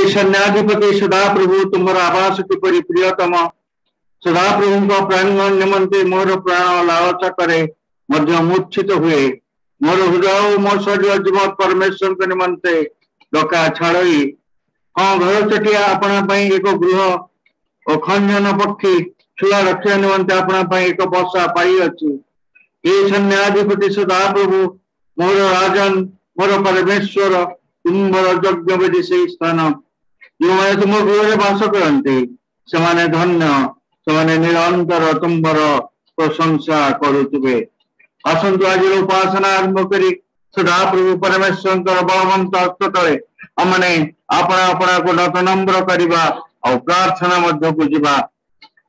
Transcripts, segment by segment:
सैन्याधिपति सदाप्रभु तुमर आवास किपरि प्रियतम सदाप्रभु प्राण निमंते मोर प्राण लालसा करे मध्य मूर्छित हुए मोर हृदय मो शरीर जीवन परमेश्वर के निमंते डका छाड़ई हाँ घर चटिया अपना एक गृह और खंजन पक्षी छुआ रक्षा निमंते अपना एक बसा पाई अच्छी ये सैन्याधिपति सदाप्रभु मोर राजन मोर परमेश्वर तुम्बर यज्ञ बेदी से स्थान जो मैंने तुम गृह बास करते से धन्य से निरंतर तुम्बर प्रशंसा करुवे आसतु आज उपासना आरंभ कर सदाप्रभु परमेश्वर बलवंत हस्त तले आमने अपना अपना को नत नम्र करवा और प्रार्थना मध्य को जीवा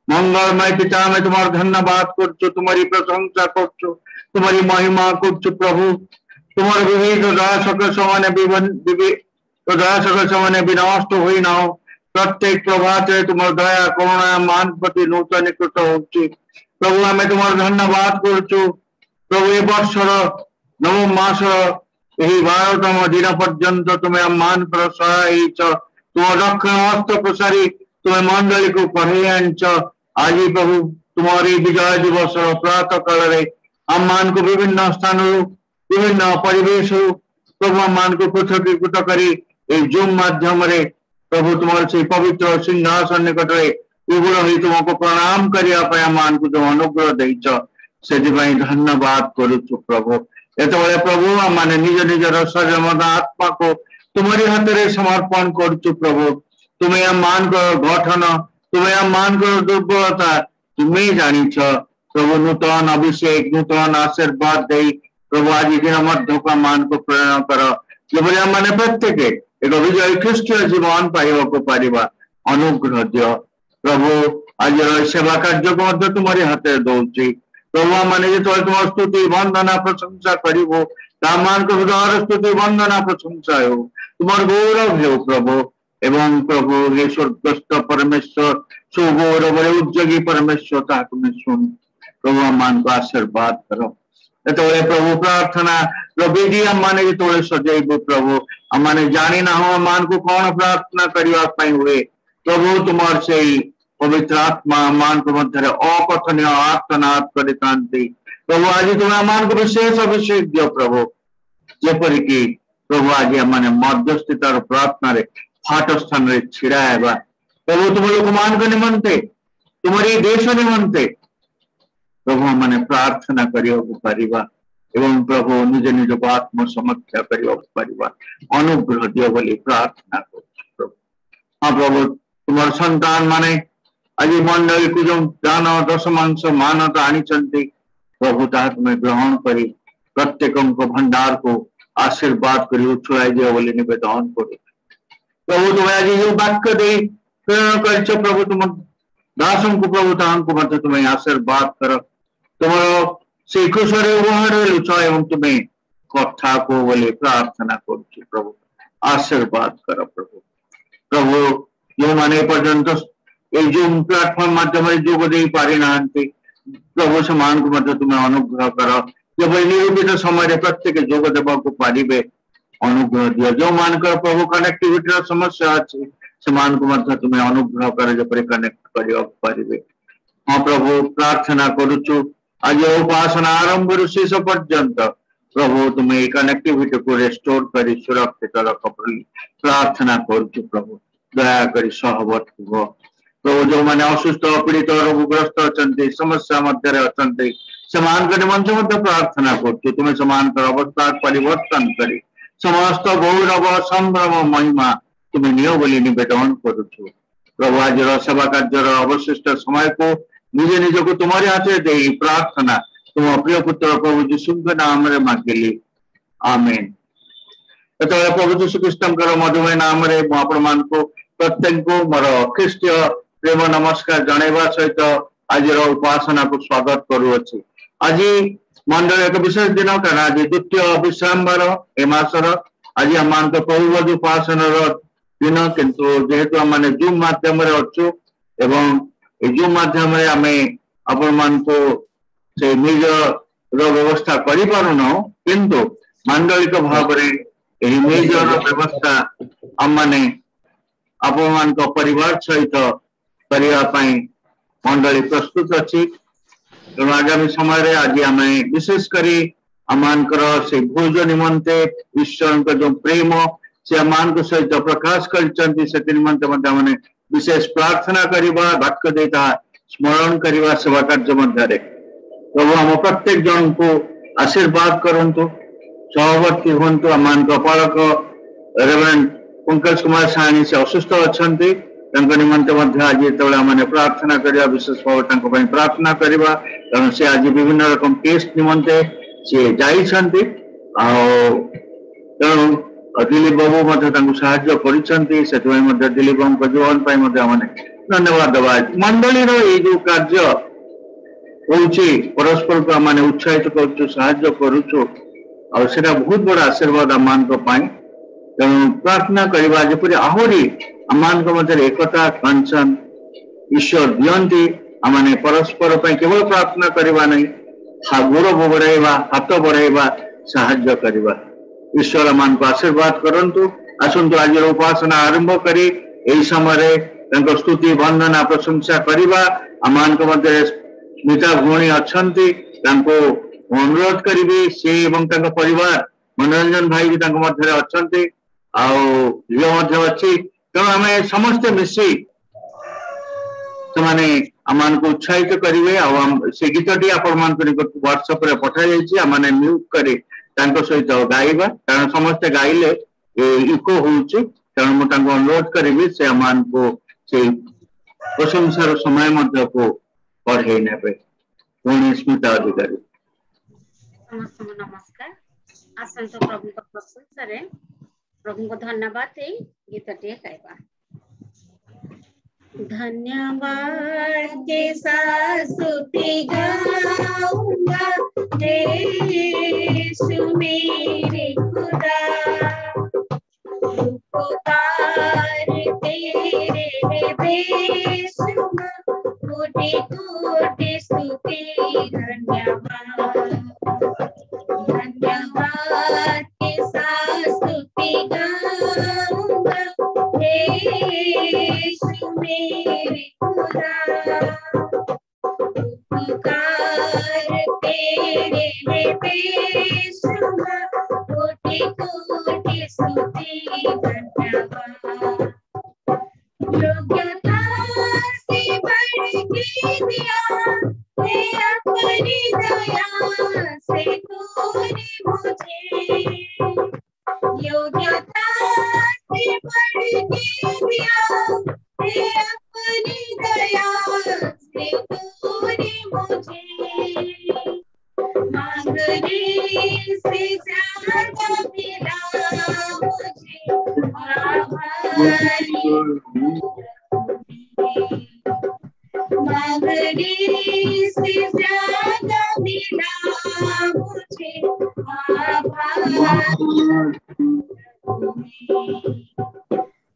मंगलमय पिता में तुम्हारा धन्यवाद कर तुम्हारी प्रशंसा कर तुम्हारी महिमा कर प्रभु तुम्हारे विविध दयाशक समाने विनष्ट हो ना प्रत्येक प्रभात तुम्हार दया करुणा मान प्रति नूतनीकृत हो प्रभु आम तुम्हार धन्यवाद कर प्रभु ए वर्षर नवम मास यही 12तम दिन पर्यंत तुम्हें मान कर सहाय तुम दक्षिण हस्त प्रसारी तुम्हें मंडली को पढ़े आनच आज प्रभु तुम्हारी विजय दिवस प्रातः काल आम मान को विभिन्न स्थान विभिन्न परिवेश प्रभु आम मान को पृथकीकृत कर जूम माध्यम प्रभु तुम्हारे से पवित्र सिंहासन निकट उगुड़ हो तुमको प्रणाम करने मान को तुम अनुग्रह देच से धन्यवाद करुचु प्रभु एत प्रभु आम मैंने निज निजर शरीर मन आत्मा को तुम्हारी हाथ में समर्पण करुचु प्रभु तुम्हें आम मान गठन तुम्हें आम मान दुर्बलता तुम्हें जानिछ प्रभु नूतन अभिषेक नूतन आशीर्वाद दे प्रभु आज दिन मध्य को मान को प्रेरण कर जब आम मैंने प्रत्येक एक विजय ख्रीष्टीय जीवन पाइबा अनुग्रह दियो प्रभु आज सेवा कार्य को तुम्हारी हाथ में दौची प्रभु मैंने जो तुम स्तुति वंदना प्रशंसा करू मान को हृदय स्तुति वंदना प्रशंसा हो तुम्हार गौरव हो प्रभु एवं प्रभु हे स्वर्गस्थ परमेश्वर सुगौरव उद्योगी परमेश्वर तुम्हें सुन प्रभु मान को आशीर्वाद करो एत प्रभु प्रार्थना विधि आम मैंने जो सजेबू प्रभु आम मैंने जानी ना हो मान को कौन प्रार्थना करने हुए प्रभु तुम्हार से पवित्र आत्मा मान को मध्य अकथनीय आर्तनाद करते प्रभु आज तुम्हें मान को विशेष अभिषेक दियो प्रभु जेपरिक प्रभु आज मैंने मध्यस्थितार प्रार्थना फाट स्थान छिड़ा प्रभु तुम लोक मान को निमंते तुम्हारी देश निमंते प्रभु मैंने प्रार्थना करवा एवं प्रभु निज निज को आत्म समक्षा करवा अनुग्रह दियो बोली प्रार्थना कर प्रभु हाँ प्रभु तुम्हार संतान माने आज मंडली को जो दान दशमांश मानता आनी प्रभु ता तुम्हें ग्रहण कर प्रत्येक भंडार को आशीर्वाद कर उछुड़ाई दियो बोली निवेदन कर प्रभु तुम्हें आज जो वाक्य दे प्रेरण कर प्रभु तुम दासों को प्रभु ताको तुम्हें आशीर्वाद कर तुम से खुशर उपहार लुच एवं तुम्हें कथा को बोले प्रार्थना कर प्रभु आशीर्वाद कर प्रभु प्रभु जो माने पर्यंत जूम प्लाटफर्म माध्यम जोग दे पारि ना प्रभु से मान को तुम्हें अनुग्रह कर जब निरूपित समय प्रत्येक जोग देवा को पारे अनुग्रह दियो जो मान कर प्रभु कनेक्टिविटी समस्या अच्छी से मान को तुम्हें अनुग्रह कर जपरी कनेक्ट कर हाँ प्रभु प्रार्थना करुचु आज उपासना आरंभ शेष पर्यंत प्रभु तुम्हें कनेक्टिविटी को रेस्टोर कर सुरक्षित रख प्रार्थना करुचु प्रभु दया कर सहवत हुआ प्रभु जो मैंने असुस्थ पीड़ित रोगग्रस्त अच्छा समस्या मध्य अच्छा निमंत प्रार्थना कर तुम्हें समान अवस्था परिवर्तन कर समस्त गौरव संभ्रम महिमा तुम्हें नियो बोली निवेदन करुचु प्रभु आज सेवा कार्य अवशिष्ट समय को निजे निज को तुम्हारे हाथ दे प्रार्थना तुम प्रिय पुत्र प्रभु यीशु के नाम रे मांगिली आमेन एत प्रभु यीशु ख्रीष्टर मधुमय नाम रे आपण मान को प्रत्येक को मोर ख्रीष्टीय प्रेम नमस्कार जनवा सहित आज उपासना को स्वागत करुअछि आज मंडल एक विशेष दिन कारण आज द्वितीय विश्रामवार ए मासर आज आम प्रभु उपासना दिन किंतु जेहेतु आम जूम माध्यम अच्छु एवं जूम माध्यम आम आपण मान को से निज व्यवस्था करिपारुन किंतु मांडलिक भाव में मेजर व्यवस्था आम माने आपण मान को परिवार सहित करिया पई मंडली प्रस्तुत अछि। तेणु आगामी समय रे आज आम विशेष करी आमानकर से भोज निमंते ईश्वर जो प्रेम से आमान को सहित प्रकाश करछंती से निमंते माने विशेष प्रार्थना करिबा वाक्य देता स्मरण करिबा सेवा कार्य मध्य प्रभु हम प्रत्येक जन को आशीर्वाद करंतु सहवर्ती हंतु आमान पालक रेवरेंड पंकज कुमार सानी से असुस्थ अच्छंती निमंते आज जो प्रार्थना करवा विशेष भाव प्रार्थना करवा कारण से आज विभिन्न रकम टेस्ट निमंते सी जाइछंती तेणु दिलीप बाबू साहाय्य करिछंती से दिलीप बाबू जीवन धन्यवाद देवा मंडली जो कार्य होउची परस्पर को माने उत्साहित करछु साहाय्य करूछु और सेटा बहुत बड़ा आशीर्वाद आमान को पाई तेणु प्रार्थना करवा जेपरि आहुरी आमान को मध्य एकता कंचन ईश्वर दियंती आमाने परस्पर पे केवल प्रार्थना करवा नहीं गोड़ बढ़ाइबा हाथ बढ़ाइबा साहाय्य करवा ईश्वर आमान को आशीर्वाद करंतु आसंतु आज उपासना आरंभ करी एई समय स्तुति वंदना प्रशंसा करवा आमान को मध्य स्मिता भौणी अच्छी अनुरोध करी से परिवार मनोरंजन भाई भी मध्य अच्छा झील अच्छी तेणु आम समस्ते मिसी से आमान को उत्साहित करेंगे से गीतटी आपण व्हाट्सएप रे पठा जाइए म्यूट करी सहित गाइबा कारण समस्ते गाइले इको होउची तेणु मुझे अनुरोध करी से आमान को से प्रशंसार समय मध्य को पढ़े ने पुणी स्मिता अधिकारी समस्त नमस्कार आसंत प्रभु को प्रशंसा रे प्रभु को धन्यवाद गीतटे गाइबा धन्यवाद के साथ स्तुति गाऊंगा यीशु मेरे खुदा उपकार तेरे बेशुमार कोटि कोटि स्तुति धन्यवाद धन्यवाद के साथ स्तुति गाऊंगा यीशु मेरे खुदा उपकार तेरे बेशुमार कोटि कोटि स्तुति धन्यवाद योग्यता से बढ़ के दिया है अपनी दया से तूने मुझे योग्यता से बढ़ के दिया है अपनी दया से तूने मुझे मांगने से ज्यादा मिला मुझे आभारी मांगने से ज्यादा मिला मुझे आभारी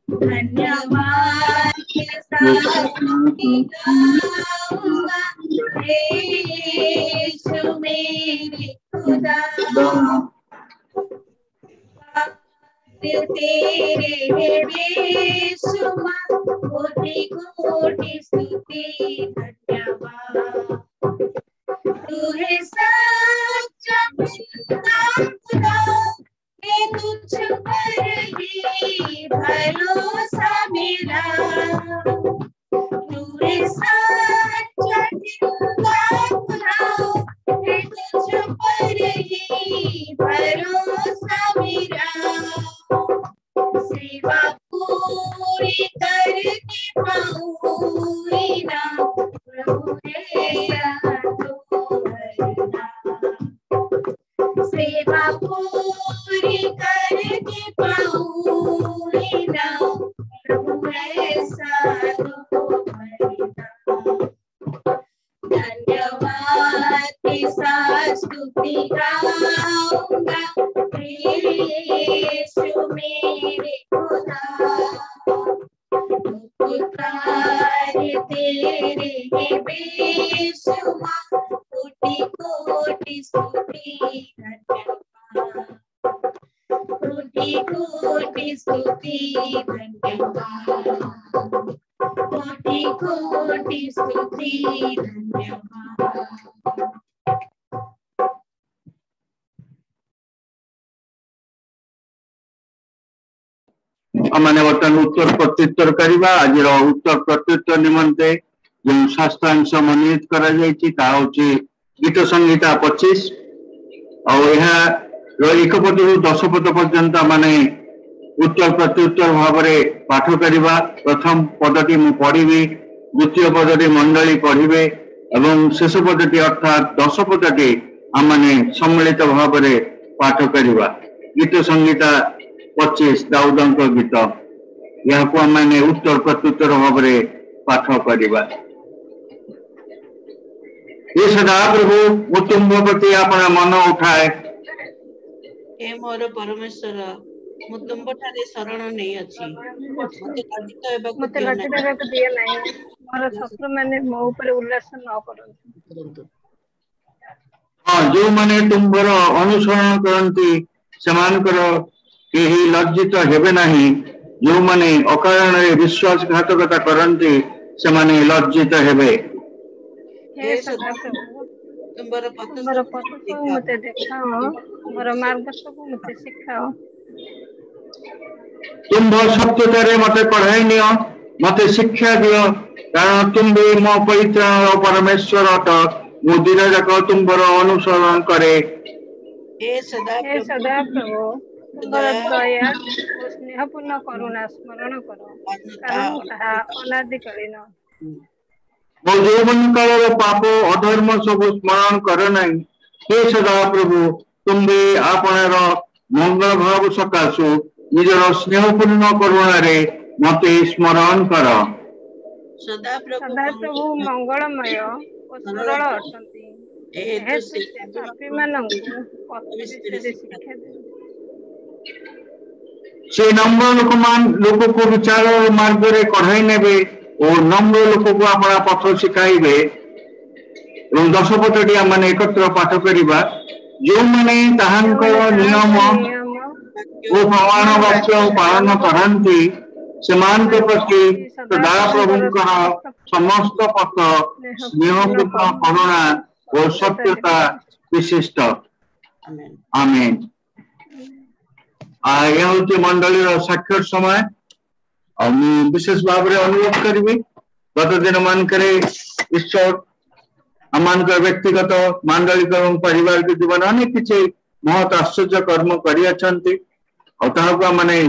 धन्यवाद के साथ गाऊंगा यीशु मेरे खुदा तेरे बेशुमार कोटि कोटि स्तुति धन्यवाद तू है सच्चा खुदा मैं तुझ पर ही भरोसा मेरा तू है सच्चा खुदा मैं तुझ पर ही भरोसा मेरा सेवा पूरी करके पाऊंगी ना प्रभु सेवा पूरी करके पाऊंगी ना प्रभु ऐसा तो भरना धन्यवाद के साथ स्तुति गाऊंगा यीशु मेरे खुदा उपकार तेरे बेशुमार कोटि कोटि स्तुति धन्यवाद कोटि कोटि स्तुति धन्यवाद, कोटि स्तुति धन्यवाद। मैंने बर्तमान उत्तर प्रत्युत्तर करवा। आज उत्तर प्रत्युत्तर निमंते जो शास्त्रांश मनोनीत करा जायछि ता होछि गीत संहिता 25 और यह एक पद 10 पद पर्यंत माने उत्तर प्रत्युत्तर भाव में पाठ करवा। प्रथम पदटी मु पढ़ी, द्वितीय पदटी मंडली पढ़े एवं शेष पदटी अर्थात 10 पदटी आम मैंने सम्मिलित भाव में पाठ करवा। गीत संहिता 25 दाऊदंक गीत यह मैंने उत्तर प्रत्युत्तर भाव में पाठ करवा। ये सदा प्रभु मु तुम प्रति अपना मन उठाए, हे मोर परमेश्वर मु तुम ठारे शरण नहीं अछि, मते लज्जित हेबाकु दिए नाही, मोर शत्रु माने मो ऊपर उल्लास न करंतु। हाँ, जो माने तुम्बर अनुसरण करती सेमानकर केही लज्जित हेबे नाही, जो माने अकारण विश्वासघातकता करती सेमाने लज्जित हेबे। हे सदाप्रभु तुमर पथ सब मते देखाओ, तुमर मार्ग सब मते सिखाओ। तुम सत्यतारे मते पढ़ाई नियो, मते शिक्षा दियो, कारण तुम भी मो पवित्र परमेश्वर अट। मु दिन जाक तुमर अनुसरण करे। हे सदाप्रभु तुमर दया और स्नेहपूर्ण करुणा स्मरण करो, कारण ताहा अनादिकालीन। मो जौवन काल पाप अधर्म सब स्मरण कर नहीं। हे सदा प्रभु तुम भी आपणर मंगल भाव सकाशु निजर स्नेहपूर्ण करुणार मते स्मरण कर। सदाप्रभु मंगलमय और सरल अटंती, पापी मानकु पथ विषय शिक्षा दे। से नम्र लोक को विचार मार्ग में कढ़ाई नेबे और नम्र लोक को अपना पथ शिखाइबे। 10 पदटी आम एकत्र पाठ करवा। जो मैंने नियम और प्रमाण वाक्य पालन करती सेमान प्रति सदा प्रभु समस्त पथ स्नेहपूर्ण करुणा और सत्यता विशिष्ट। आमेन। यह हूँ मंडली साक्षर समय। विशेष भाव में अनुरोध करी गत दिन मानक ईश्वर आम व्यक्तिगत मांडलिक और पारिवारिक जीवन अनेक किसी महत आश्चर्य कर्म कर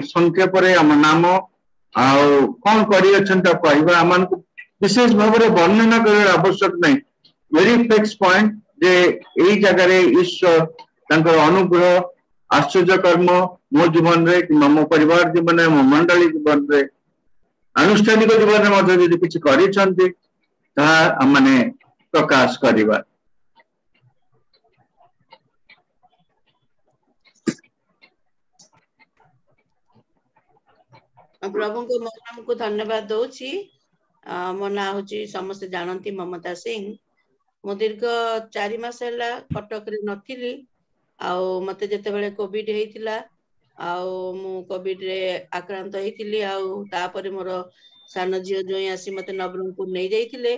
संक्षेप आम नाम कौन कर विशेष भाव में वर्णना कर आवश्यक नहीं। वेरी फिक्स पॉइंट जे यही जगह ईश्वर अनुग्रह आश्चर्य कर्म मो जीवन रे कि मो परिवार जीवन में मो मंडली जीवन रे आनुष्ठानिक जीवन में किसी मैंने प्रकाश करवा। प्रभु को नाम को धन्यवाद दौची। मो ना हूँ समस्त जानती ममता सिंह। मो दीर्घ 4 मास है कटक रे नथिली। मते जेते बेले कोविड हेतिला मु कोविड रे आक्रांत हेतिली। तापर मोर सान झील जो आसी मते नवरंगपुर नहीं जाइतिले।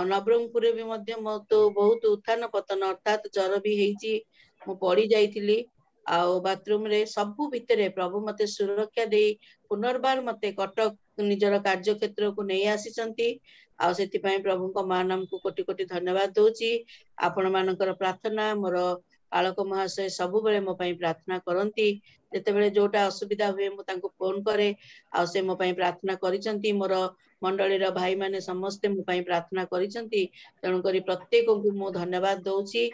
नवरंगपुर भी मध्य मत बहुत उत्थान पतन अर्थात जर भी हेची मु पड़ी जाइतिली। बाथरूम रे सबु भितरे प्रभु मते सुरक्षा दे पुनर्बार मते कटक निजर कार्य क्षेत्र को नहीं आसीचंती। सेति पई प्रभु को नाम को कोटि कोटि धन्यवाद दउची। आपण मानकर प्रार्थना मोर पालक महाशय सबु बेले मो पई प्रार्थना करंती। जेते बेले जोटा असुविधा हुए मु तांको फोन करे से मो पई प्रार्थना करिसंती। मोर मंडली रा भाई माने समस्त मो पई प्रार्थना करिसंती। तणु करी प्रत्येक को मो धन्यवाद दउची।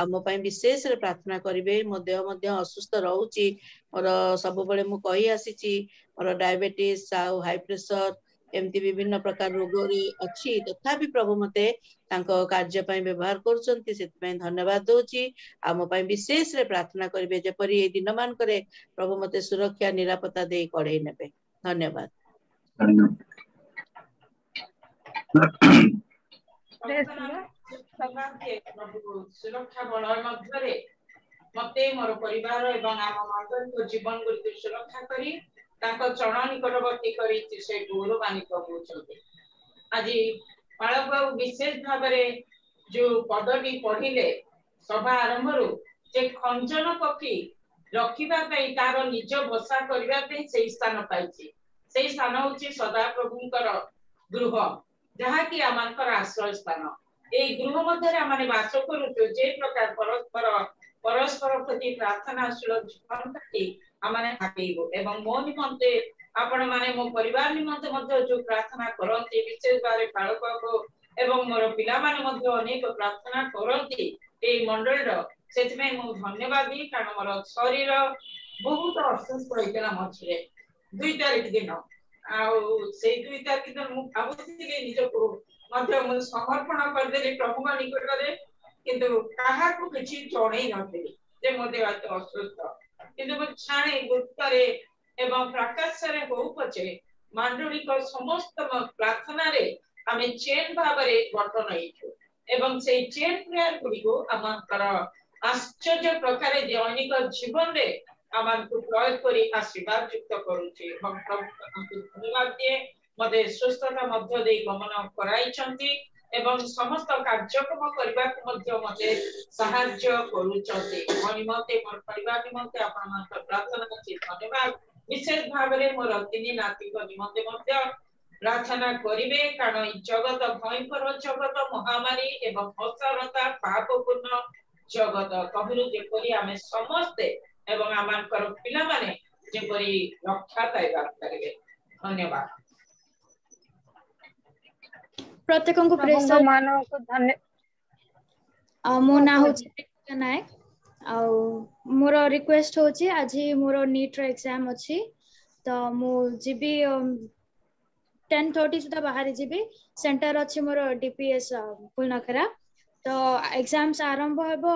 मो पई विशेष रे प्रार्थना करिवे। मो देह मध्य असुस्थ रहउची। मोर सबु बेले मु कहि आसीची मोर डायबिटीज हाई प्रेशर एमती विभिन्न प्रकार रोग अच्छी तथापि प्रभु मते तांको कार्य पई व्यवहार करछंती। सेति पई धन्यवाद दउची। मो पई विशेष रे प्रार्थना करिवे जेपरि ए दिन मान करे प्रभु मते सुरक्षा निरापत्ता दे कढै नेबे। धन्यवाद। सुरक्षा बल मध्यरे मते मोर परिवार एवं आम माता जीवन गुरु सुरक्षा करी ताको चरण निकटवर्ती करी से गौरवान्वित होउछन्ते। आज बालक बाबू विशेष भाव जो पदटी पढ़िले सभा आरंभ जे खंजन पक्षी रखिबा तार निज बसा करने से स्थान पाई से स्थान हूँ सदा प्रभुंकर गृह जहाँकि आमर आश्रय स्थान ए गृह मध्य आम बास करुचु जे प्रकार परस्पर परस्पर प्रति प्रार्थनाशील जीवन काटी आम आगेबू एवं मो निमंते आपण माने मो परिवार निमंते जो प्रार्थना करते विशेष भाव बालक को एवं मोर पिला माने मध्य अनेक प्रार्थना करती ए मंडल से मु धन्यवाद दी कारण मोर शरीर बहुत असुस्थ होइतला मझे 2 तारीख दिन से 2 तारीख दिन मु भाबुଥିଲି निजको मध्य मु समर्पण कर देली प्रभु का निकट रे किंतु काहा को किछि जणै नथिली जे मोते असुस्थ किंतु मु छाणे गुप्त रे एवं प्रकाश रे हो पछे मांडलिक समस्त प्रार्थना रे आमे चेन भाव रे गठन हेछु एवं से चेन प्रेयर गुडिको आमकर आश्चर्य प्रकार दैनिक जीवन रे आमको प्रयोग करी आशीर्वाद युक्त करूची हम प्रभु धन्यवाद दिए मते सुस्थता मध्य दे गमन कराइछंती एवं समस्त कार्यक्रम करबा मध्य मते सहाय्य करूचंती मनि मते मोर परिवार निमंते आपन मान प्रार्थना अछि धन्यवाद विशेष भाव रे मोर तिनी नाती को निमंते मध्य प्रार्थना करिवे कारण जगत भयंकर जगत महामारी एवं असारता पापपूर्ण जगत कहिलु जेपरि आमे समस्त एवं आमानकर पिला माने जेपरि रक्षा पाइबा करिवे धन्यवाद प्रत्येक को प्रेस मानव को धन्य मो ना हो नायक आ मोर रिक्वेस्ट होची आज मोर नीट रो एग्जाम अछि तो मु जीबी 10:30 सुधा बाहर जीबी सेंटर अछि मोर डीपीएस फुलनखरा तो एग्जाम्स आरंभ हेबो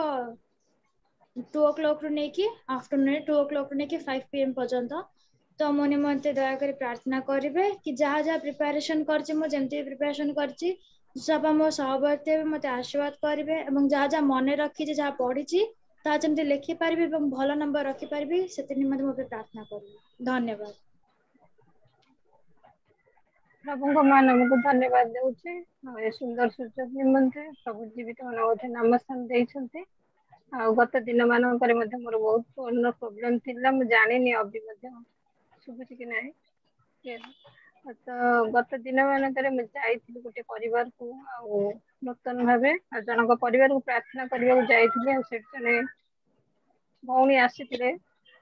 2 o'clock रु नेकी आफ्टरनून 2 o'clock रु नेकी 5 PM पर्यंत तो मो निमंते दया करी प्रार्थना करिवे कि जहा जहा प्रिपरेशन करछि मो जेमती प्रिपरेशन करछि सब मो सहवर्ती मते आशीर्वाद करिवे एवं जहा जहा मने रखि जे जहा पढी छि ता जेमती लिखि पारबे एवं भलो नंबर रखि पारबे सेति निमंते मो प्रार्थना करिवे धन्यवाद प्रभु को मानव को धन्यवाद देउछे ए सुंदर सुযোଗ निमंते प्रभु जीवित मनोथे नाम स्थान देइछन्ते आ गत दिन मान करे मध्ये मोर बहुत फोन प्रॉब्लम थिला मु जानिनी अभी मध्ये सुबुची कि नाही तो गत दिन मान करे मु जाइथिलि गोटे परिवार को आ नूतन भाबे जनक परिवार को प्रार्थना करबा को जाइथिलि से जने भौणी आसीथिले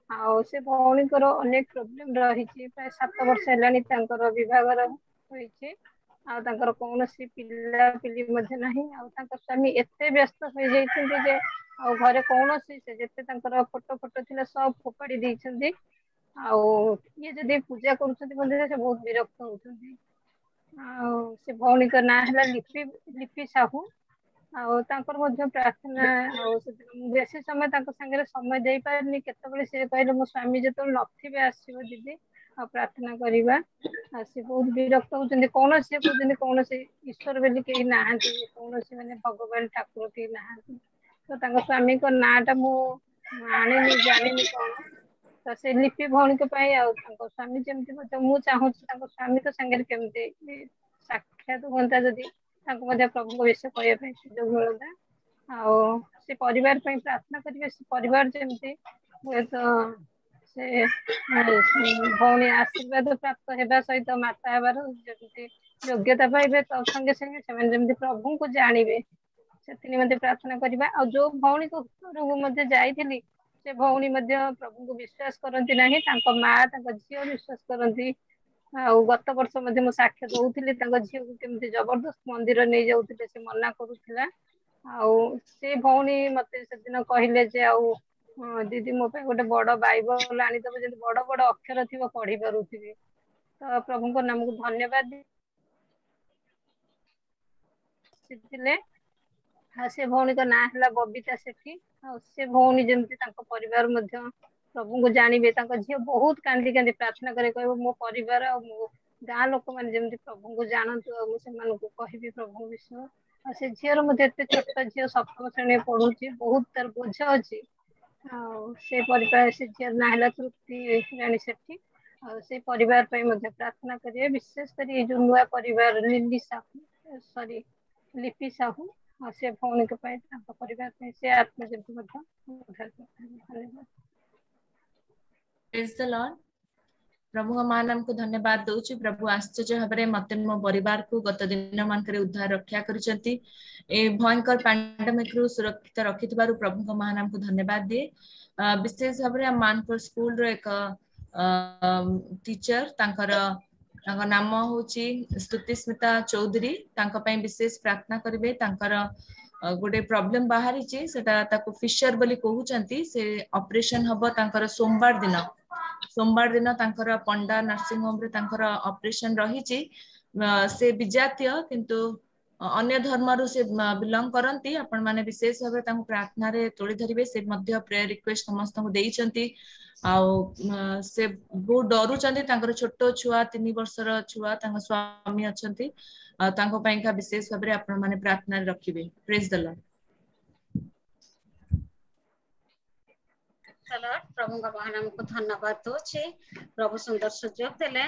आ से भौणी को अनेक प्रॉब्लम रही छि प्राय 7 वर्ष हेलानी तांकर विभागर होइछि आ तांकर कोनोसी पिल्ला पिल्ली मध्ये नाही आ तांकर स्वामी एते व्यस्त हो जाइछन्ति जे आ घरे कोनोसी से जते तांकर फोटो फोटो थिला सब फोपाडी दैछन्ति आ ये जदि पूजा करूछन्ति मध्ये से बहुत विरक्त होछन्ति आ से भौणी को ना हला लिपि लिपि साहू आ तांकर मध्ये प्रार्थना आ बेसी समय तांकर संगे समय देई पारनी केतबेले से कहले मो स्वामी जतो नथिबे आसीबो दीदी आ प्रार्थना करिबा आ से बहुत विरक्त होछन्ति कोनोसी कहउछन्ति कोनोसी ईश्वर बेली केही नाहंती कोनोसी माने भगवान ठाकुर केही नाहंती तो तांकर स्वामी को नाटा मु आनेनी जानिनी कोन तो से लिपि भौणी के पाई आ तांकर स्वामी जेमति मु चाहू तांकर स्वामी तो संगे केमति साक्षात होंता जदी तांको मध्ये प्रभु को विषय कहया पाई सुजोग मिलता आ से परिवार पाई प्रार्थना करिवे से परिवार जेमति तो से भौणी आशीर्वाद प्राप्त हेबा सहित माता हेबार जेमति योग्यता पाइबे तो संगे संगे से जेमति प्रभु को जानिबे सेति मध्ये प्रार्थना करिबा आ जो भौणी को घर मध्ये जाइथिली से भौणी मध्ये प्रभु को विश्वास करंती नाही तांको मां तांको झियो विश्वास करंती आ गत वर्ष मध्ये मो साक्ष्य दउथिली तांको झियो को केमति जबरदस्त मंदिर नै जाउथिले से मना करूथिला आ से भौणी मते से दिन कहिले जे आ दीदी मो पे गोटे बड़ बाइबल आनी तबे जे बड़ बड़ अक्षर थिबो पढी पारुथिबे तो प्रभु को नाम को धन्यवाद दिथिले आ से भौणी को ना हला बबीता सेठी आ से भौणी जेमति तांको परिवार मध्ये प्रभु को जानिबे तांको झियो बहुत कांदी कांदी प्रार्थना करे कहबो मो परिवार आ मो गाँ लोक माने जेमति प्रभु को जानतु आ से मान को कहिबे प्रभु विषय आ से झियर मध्ये एते छोट झियो सप्तम श्रेणी पढुची बहुत तार बोझ अछि से परिवार से झील ना है तृप्ति राणी सेठी से परिवार प्रार्थना करिए विशेष कर जो नुआ परिवार लिली साहू सॉरी लिपि साहू से भौणी के परिवार से आत्मजन्य उद्धार धन्यवाद। Praise the Lord. प्रभु महान को धन्यवाद दउछि। प्रभु आश्चर्य भाबरे मते मो परिवार को गत दिन मानकरे उद्धार रक्षा करिसंती। ए भयंकर पैंडेमिक रु सुरक्षित रखितबारु प्रभु को महान को धन्यवाद दिए। विशेष भाबरे मानपुर स्कूल रो एक टीचर तांकर नाम होची स्तुति स्मिता चौधरी तांका पई विशेष प्रार्थना करिवे। तांकर गोटे प्रॉब्लम बाहरी छि सेटा ताको फिशर बोली कहउचंती। से ऑपरेशन हबो तांकर सोमवार दिन तांकर पंडा नर्सिंग होम रे तांकर ऑपरेशन रही छि। से विजातीय किंतु अन्य धर्म रु से बिलोंग करंती। आपण माने विशेष भाबे तांको प्रार्थना रे तोड़ी धरिबे। से मध्य प्रेयर रिक्वेस्ट समस्त को देइचंती। आउ से बहुत डरू चंती। तांकर छोटो छुआ 3 वर्षर छुआ तांको स्वामी अछंती। तांको पई का विशेष भाबे आपण माने प्रार्थना रे रखिबे। Praise the Lord. प्रभु का महान को धन्यवाद दोचे। प्रभु सुंदर सुजोग देले।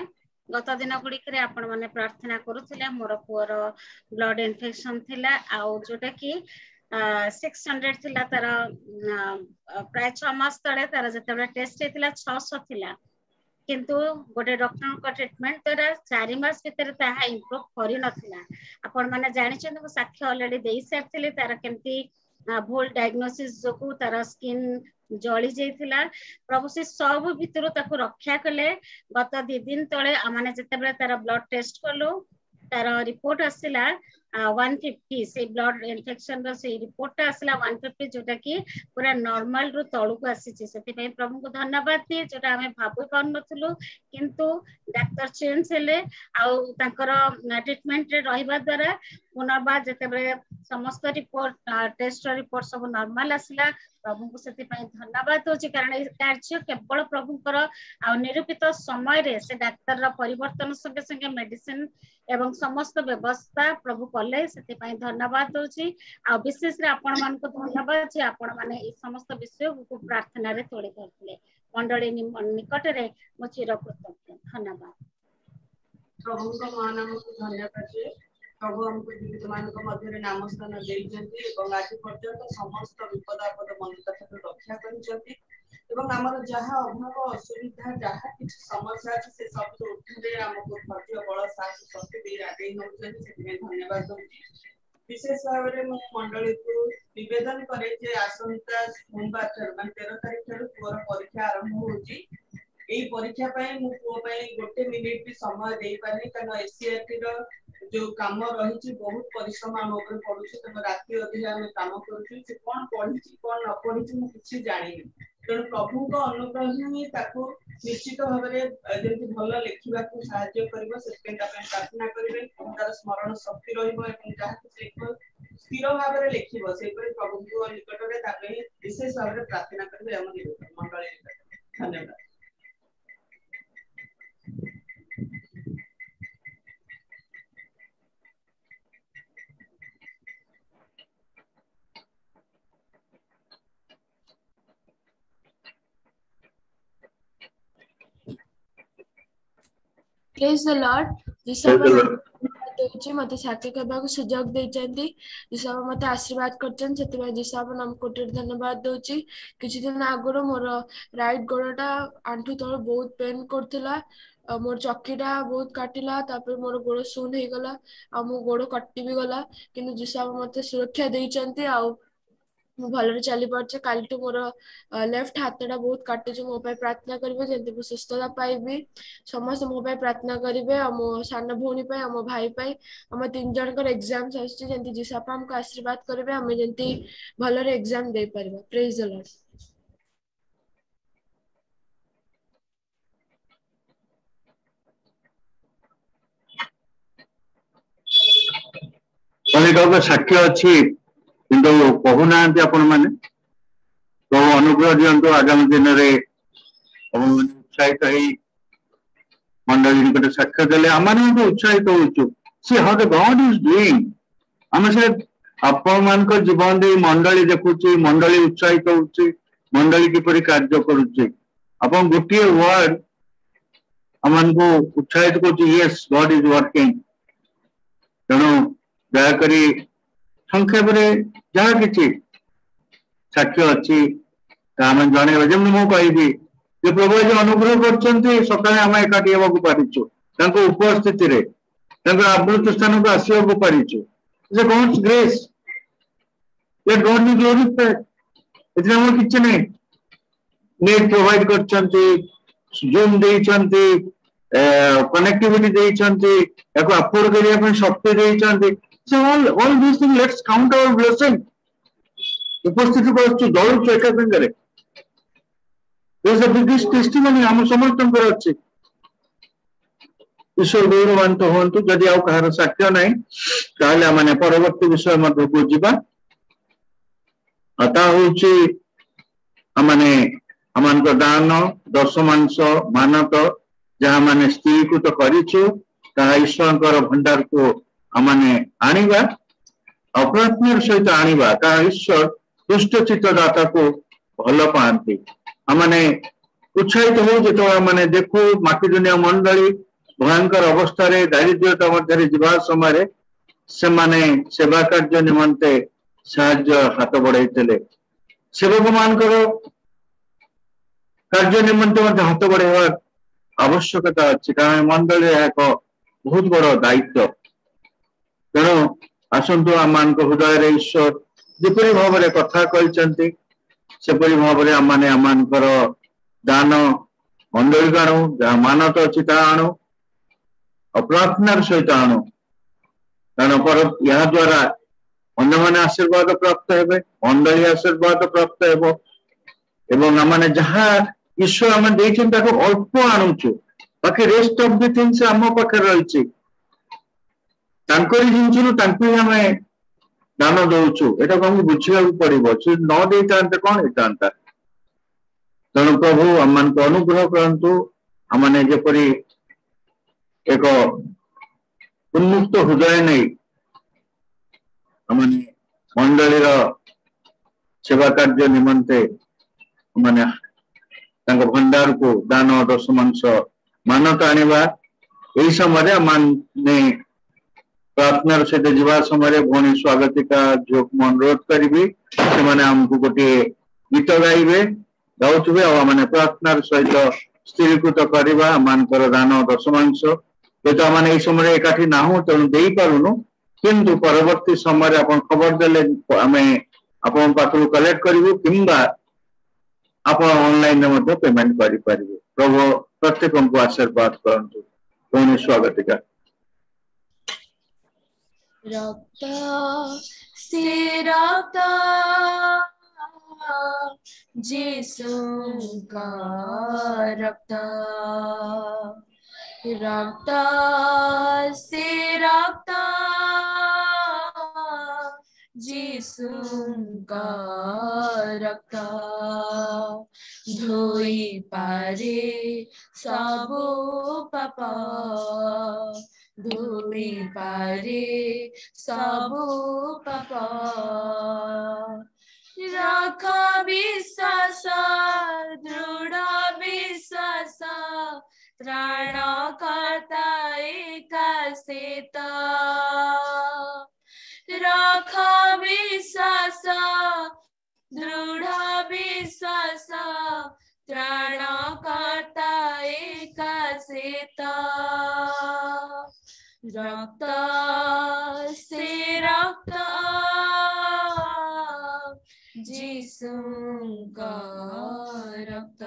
गत दिन गुड़िक आपण माने प्रार्थना करुथिले। मोर पुअर ब्लड इन्फेक्शन थिला आउ जोटा कि 600 थिला तार प्राय 6 मास तळे तार जते टेस्ट हेतिला 600 थिला किंतु गोटे डॉक्टर को ट्रीटमेंट द्वारा 4 मास भीतर ताहा इंप्रूव करि नथिला। आपण माने जानि छन को साक्ष्य ऑलरेडी देई सारथिले तार केमती भूल डायग्नोसिस जोकु तार स्किन जली जाइथिला। प्रभु से सब भितर ताको रक्षा कले। गत 2 दिन तळे आमाने जते बेले तार ब्लड टेस्ट करलो तार रिपोर्ट आसिला 150 से ब्लड इन्फेक्शन रो से रिपोर्ट आसिला 150 जोटा कि पूरा नॉर्मल रु तळु को आसीची। सेति पई प्रभु को धन्यवाद दिए जोटा हमें भाबु पाउन नथुलु किंतु डॉक्टर चेंज हेले आउ तांकर ट्रीटमेंट रे रहिबा द्वारा पुनर्बार जते बेले समस्त रिपोर्ट टेस्ट रिपोर्ट सब नॉर्मल आसिला। प्रभु को सेति पई धन्यवाद होची कारण ए कार्य केवल प्रभु कर आ निरूपित समय रे से डॉक्टर रा परिवर्तन संगे संगे मेडिसिन एवं समस्त व्यवस्था प्रभु कले। सेति पई धन्यवाद होची। आ विशेष रे आपण मान को धन्यवाद जे आपण माने ए समस्त विषय को प्रार्थना रे तोड़ी करथिले। मंडली निकट रे मो चिर कृतज्ञ। धन्यवाद। प्रभु को महान को धन्यवाद जे प्रभु हमको जीवित मान को मध्य नाम स्थान देइजंती एवं आज पर्यंत समस्त विपद आपद मनुष्य ठाकुर रक्षा करिसंती एवं हमर जहा अभाव असुविधा जहा किछ समस्या अछि से सब तो उठले हमको धैर्य बल साहस शक्ति दे आगे नउछन। सेति धन्यवाद दूची। विशेष भाबरे मो मंडली को निवेदन करे जे आसंता सोमवार मान 13 तारिख ठाकुर पुअर परीक्षा आरंभ होची। एई परीक्षा पई मो पुओ पई गोटे मिनिट भी समय देई पानी कारण एसीआरटी रो जो काम रही बहुत परिश्रम आम ऊपर पड़ुछि। तब राति अधिक आम काम करूछु। से कोन पढिछि कोन न पढिछि मु किछि जानिनि। तेणु प्रभु को अनुग्रह ही ताको निश्चित भाबरे जेंति भल लेखिबा को सहायता करबो। सेते प्रार्थना करिवे तार स्मरण शक्ति रहइबो एवं जहा कि स्थिर भाबरे लेखिबो से पर प्रभु को निकट रे ताके विशेष भाबरे प्रार्थना करिवे। हम मंडली धन्यवाद। Praise the Lord. जिसाब मते साथी कहबा को सुजोग देचंती। जिसाब मते आशीर्वाद करचन सेति जिसाब नाम कोटी धन्यवाद दोची। किछि दिन आगरो मोर राइट गोड़टा आंठू तळ बहुत पेन करथिला। मोर चक्कीटा बहुत काटिला तापर मोर गोड़ सुन हे गला आ मो गोड़ कटि भी गला किंतु जिसाब मते सुरक्षा देचंती आ मु भलरे चली पारछे। कालटू मोर लेफ्ट हाथटा बहुत काटुचे। मो पाई प्रार्थना करिवे जेंति मु सुस्थता पाइबी। समस्त मो पाई प्रार्थना करिवे आ मो सान भौणी पाई आ मो भाई पाई हम 3 जनकर एग्जाम्स आछी जेंति जिसाप हमको आशीर्वाद करिवे हम जेंति भलरे exam they Parba. Praise the Lord. कलिका साक्ष्य अच्छी किंतु कहूना आपण मैंने तो अनुग्रह दिंतु आगामी दिन में उत्साहित मंडली निकट साक्ष्य देले आम उत्साहित होचु see how the God is doing. आम से आपण मान जीवन दे मंडली देखुची मंडली उत्साहित होची मंडली किपरि कार्य करुचे अपन गोटे वर्ड हमको उत्साहित कर यस गॉड इज वर्किंग तेणु दयाकोरी संक्षेप जहाँ किसी साक्ष्य अच्छी जन जमी मु कहि प्रभु जो अनुग्रह कर सकाଳେ आम एकाठी होगा पारिचु उपस्थिति आवृत स्थान को आसवाक पारिचु God's grace let God be glorified एथि हम किछि नै नेट प्रोवाइड करछन्ती जूम देइछन्ती कनेक्टिविटी देइछन्ती एको अफोर्ड करिया पे शक्ति देइछन्ती so all this thing let's count our blessing उपस्थिति करछु दौड़छु एका संगरे this is the biggest testimony हम समर्थन अछि ईश्वर गौरवान्वित हुअन्तु जदि आउ कहार साक्ष्य नै ताले माने परवर्ती विषय मध्ये को जिबा अता होछि माने अमान को दान दशमांश मानत जहाँ माने स्थिरीकृत करिछु ताहा ईश्वर भंडार को आमाने आनिबा अप्रार्थनार सहित आनिबा ताहा ईश्वर दुष्ट चित्त दाता को भल पाती आमाने उत्साहित हो जो माने देखो माटी दुनिया मंडली भयंकर अवस्था दारिद्र्यता मध्य जीवा समय से माने सेवा कार्य निमंते साहाय्य हाथ बढ़ाई सेवक मान कार्य निमंते हाथ बढ़ाइबार आवश्यकता अच्छी कारण मंडल एक बहुत बड़ दायित्व तेणु आसतु आम हृदय ईश्वर जिपरि भाव में कथा कहते सेपरी भाव में आम दान मंडली को आणु जहाँ मानत अच्छी ता आणु अप्रार्थनार सहित आणु कारण पर या द्वारा अन्य माने आशीर्वाद प्राप्त हेबे मंडली आशीर्वाद प्राप्त हेबो एवं आम जहाँ ईश्वर आम अल्प आणुचु बाकी रेस्ट ऑफ द थिंग्स आम पाखे रही जिन दान दौचु एटा हमको बुझा पड़ो से न दे कौन होता तेणु प्रभु आम को अनुग्रह करंतु आमने जपरी एक उन्मुक्त हृदय नहीं आमने मंडलीर सेवा कार्य निमंते माने भंडार को दान दशमांश मानत आनिबा यही समय माने प्रार्थनार सहित जीवा समय भौणी स्वागतिका झील को अनुरोध करी से आमको गोटे गीत गाइबे गाउथबे आने प्रार्थनार सहित स्थिरीकृत करवा आमर दान दशमांश जेहेतु आम समय एकाठी नाहु तेणु दे पारुनु किंतु परवर्ती समय आप खबर देले आम आपण पाखु कलेक्ट करूँ किंबा आप ऑनलाइन में पेमेंट करें प्रभु प्रत्येक को आशीर्वाद करंतु भौणी स्वागतिका रक्त से रक्त यीशु का रक्त रक्त से रक्त यीशु का रक्त धोई पारे सबु पाप धोई पारे सबु पाप रख विश्वास दृढ़ विश्वास त्राण कर्ता एकासेत रख विश्वास दृढ़ विश्वास त्राण कर्ता एकासेत रक्त से रक्त यीशु का रक्त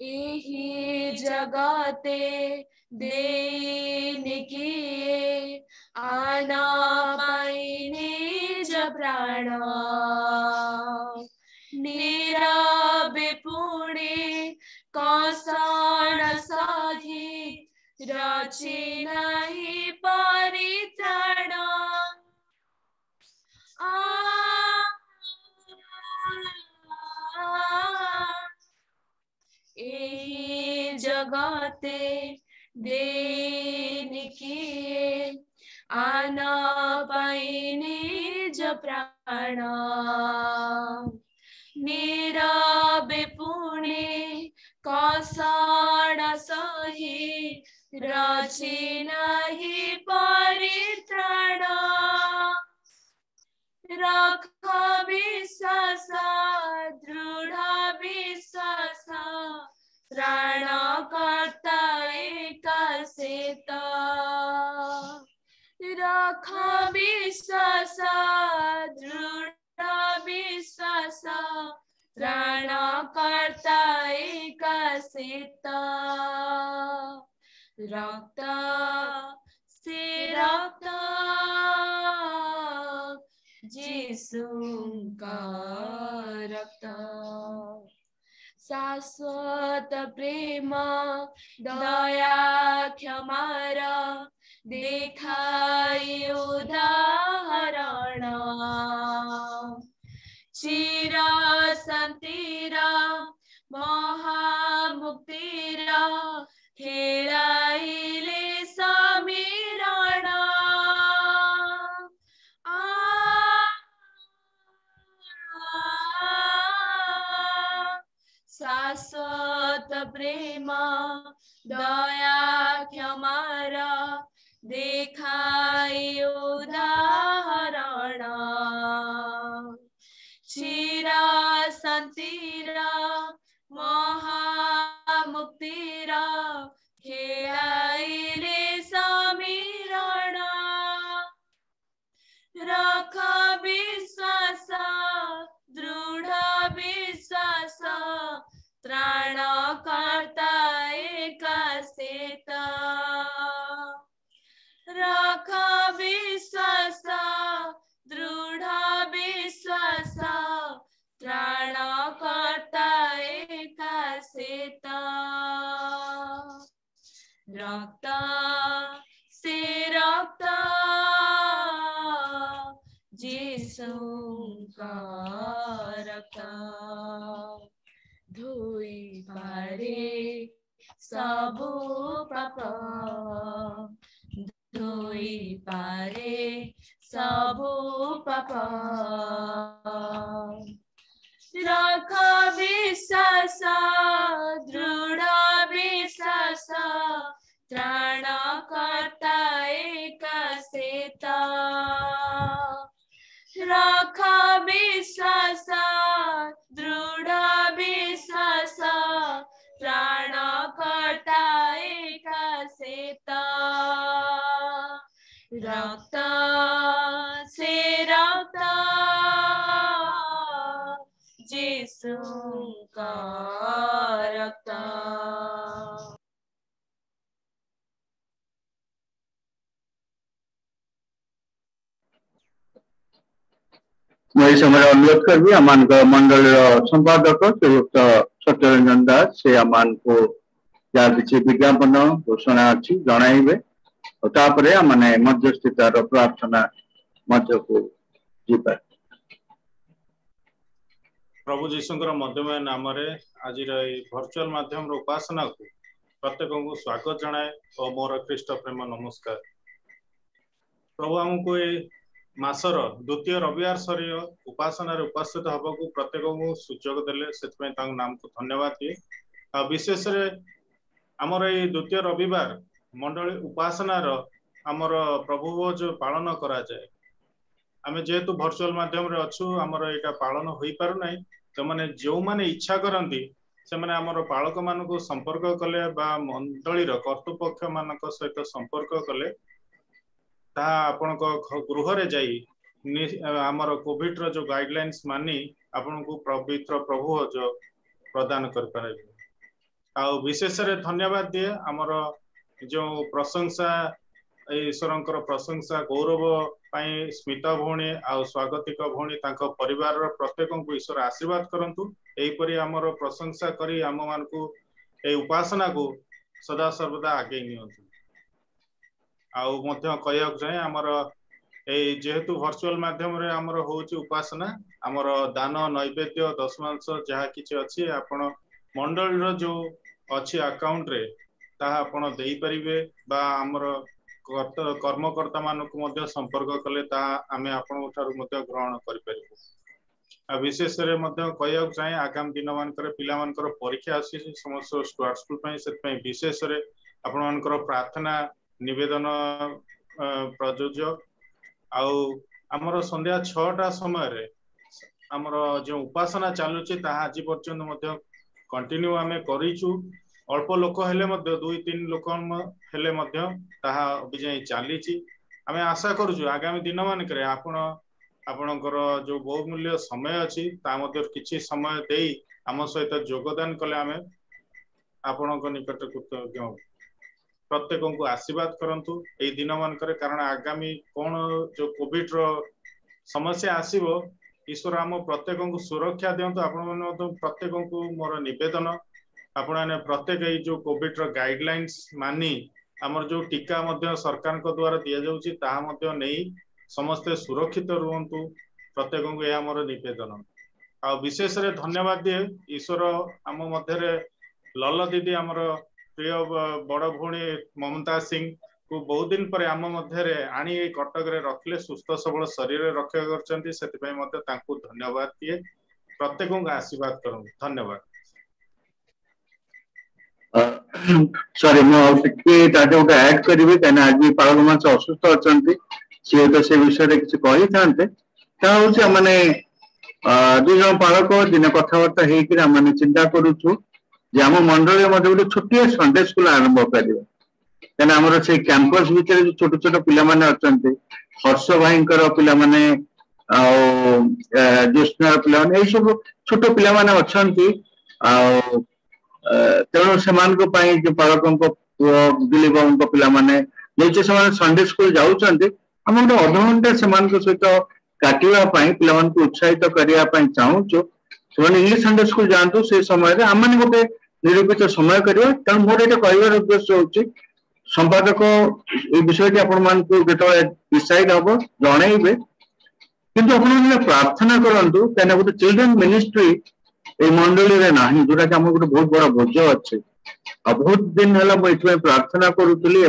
यही जगते देने की आना पाइने जब प्राण नीरवे पुणे कौशल साधी रचे नहीं परित्राण ए जगते देने की आना पाइने ज प्राण नीरवे पुणे कषण सही रची नहीं परित्राण रख विश्वास दृढ़ विश्वास प्राण कर्ता एकासेत रख विश्वास दृढ़ विश्वास प्राण कर्ता एकासेत रक्त से रक्त यीशु का रक्त शाश्वत प्रेम दया क्षमार देखाई उदाहरण चिर शांतिर महामुक्तिर खेलाइले समीरण शाश्वत प्रेम दया क्षमार देखाई उदाहरण चिर शांतिर महामुक्तिर खेलाइले समीरण रख विश्वास दृढ़ विश्वास त्राण कर्ता एकासेत रख विश्वास दृढ़ विश्वास त्राण कर्ता एकासेत रक्त से रक्त यीशु का रक्त धोई पारे सबु पाप धोई पारे सबु पाप रख विश्वास दृढ़ विश्वास त्राण कर्ता एकासेत रख विश्वास दृढ़ विश्वास प्राण कर्ता एकासेत रक्त से रक्त यीशु का रक्त मैं समय अनुरोध करी आम मंडल संपादक श्रीयुक्त सत्यरंजन दास से आम को जहाँ किसी विज्ञापन घोषणा अच्छी जनइबे तापर आम मध्यस्थितार प्रार्थना मध्य को जीपा प्रभु जीशुंकर मध्यमय नाम आज वर्चुअल माध्यम उपासना को प्रत्येक को स्वागत जनाए और मोर ख्रीष्ट प्रेम नमस्कार। प्रभु आमको ये मासर द्वितीय रविवार सरी उपासना उपस्थित हवा को प्रत्येक को सुजोग देले से नाम को धन्यवाद दिए। विशेष आमर ये द्वितीय रविवार मंडली उपासनार आमर प्रभु भोज पालन करा जाए। आम जेहेतु वर्चुअल माध्यम रे अच्छु आमर यहाँ पालन हो पार ना तो मैंने जो मैंने इच्छा करती से मैंने आमर पालक मान को संपर्क कले मंडली कर्तृपक्ष मान सहित संपर्क कले आपण गृह रे जाई आमर कोविड रो जो गाइडलाइंस मानी आपण को पवित्र प्रभु जो प्रदान कर पारे। आ विशेष रे धन्यवाद दिए आमर जो प्रशंसा ईश्वर प्रशंसा गौरव पाई स्मिता भौणी आ स्वागतिक भौणी तांको परिवार प्रत्येक को ईश्वर आशीर्वाद करंतु। एहीपरि आमर प्रशंसा करी आम मान को ए उपासना को सदा सर्वदा आगे नियंतु। आउ मध्य कहया जाए आमर ए जेहेतु वर्चुअल माध्यम रे आमर होची उपासना आमर दान नैवेद्य दशमांश जहा किछि अछि आपण मंडल रो जो अछि अकाउंट रे ता आपण देई परिबे बा आमर कर्मकर्ता मान को संपर्क कले आमे ग्रहण कर। विशेष कहया चाहे आगामी दिन मानकर पिला मानकर परीक्षा आसी समस्त स्टार्ट स्कूल से विशेष आपण मानकर प्रार्थना निवेदन प्रयोज्य आमर संध्या 6टा समय आमर जो उपासना चलुची आज पर्यंत कंटिन्यू आम करूँ अल्प लोक हेले 2-3 लोक हेले चली आम आशा करूँ आगामी दिन मानक आपणकर जो बहुमूल्य समय अच्छी किसी समय दे आम सहित योगदान कले आम आपण निकट कृतज्ञ प्रत्येक को आशीर्वाद करंतु ए दिन मानक कारण आगामी कौन जो कोविड रो समस्या आसीबो ईश्वर आम प्रत्येक को सुरक्षा दिंतु आपण प्रत्येक को मोर निवेदन आपण प्रत्येक जो कोविड रो गाइडलाइंस मानी आमर जो टीका सरकार द्वारा दि जाऊँगी नहीं समस्ते सुरक्षित रुहतु प्रत्येक को यह मोर निवेदन आ विशेष धन्यवाद दिए ईश्वर आम मध्य लल दीदी आमर प्रिय बड़ भौणी ममता सिंह को बहुत दिन पर आम मध्य आनी कटक रे रखले सुस्थ सबल शरीर रक्षा कर धन्यवाद दिए प्रत्येक को आशीर्वाद करूँ धन्यवाद। सॉरी गोटे ऐड करी कहीं आज पालक मास असुस्थ अच्छा सी तो से विषय किसी कही था माने 2 जन पालक दिन कथबार्ता होकर चिंता करूँ आम मंडल गोटे छोटिया संडे स्कूल आरंभ कर कहीं से कैंपस भितर जो छोट छोट पिला अच्छा हर्ष भाई पिला ज्योत्नार पिला सब छोट पिला अच्छा तेणु से पालक दिलीप पिला संडे स्कूल जाऊँच आम गोटे अधघंटा से सहित काटापी पिला उत्साहित करने चाहूँ से इंग्लिश संडे स्कूल जातु से समय आम गोटे निरूपित समय करवा तेणु मोर ये कहवर उद्देश्य हूँ संपादक ये विषय आपको डिसाइड हम जनइबे किंतु आप प्रार्थना करूँ कहीं गोटे चिल्ड्रेन मिनिस्ट्री ये मंडली रे नाही जोटा कि गोटे बहुत बड़ा बोझ अच्छे बहुत दिन है मुझे प्रार्थना करुली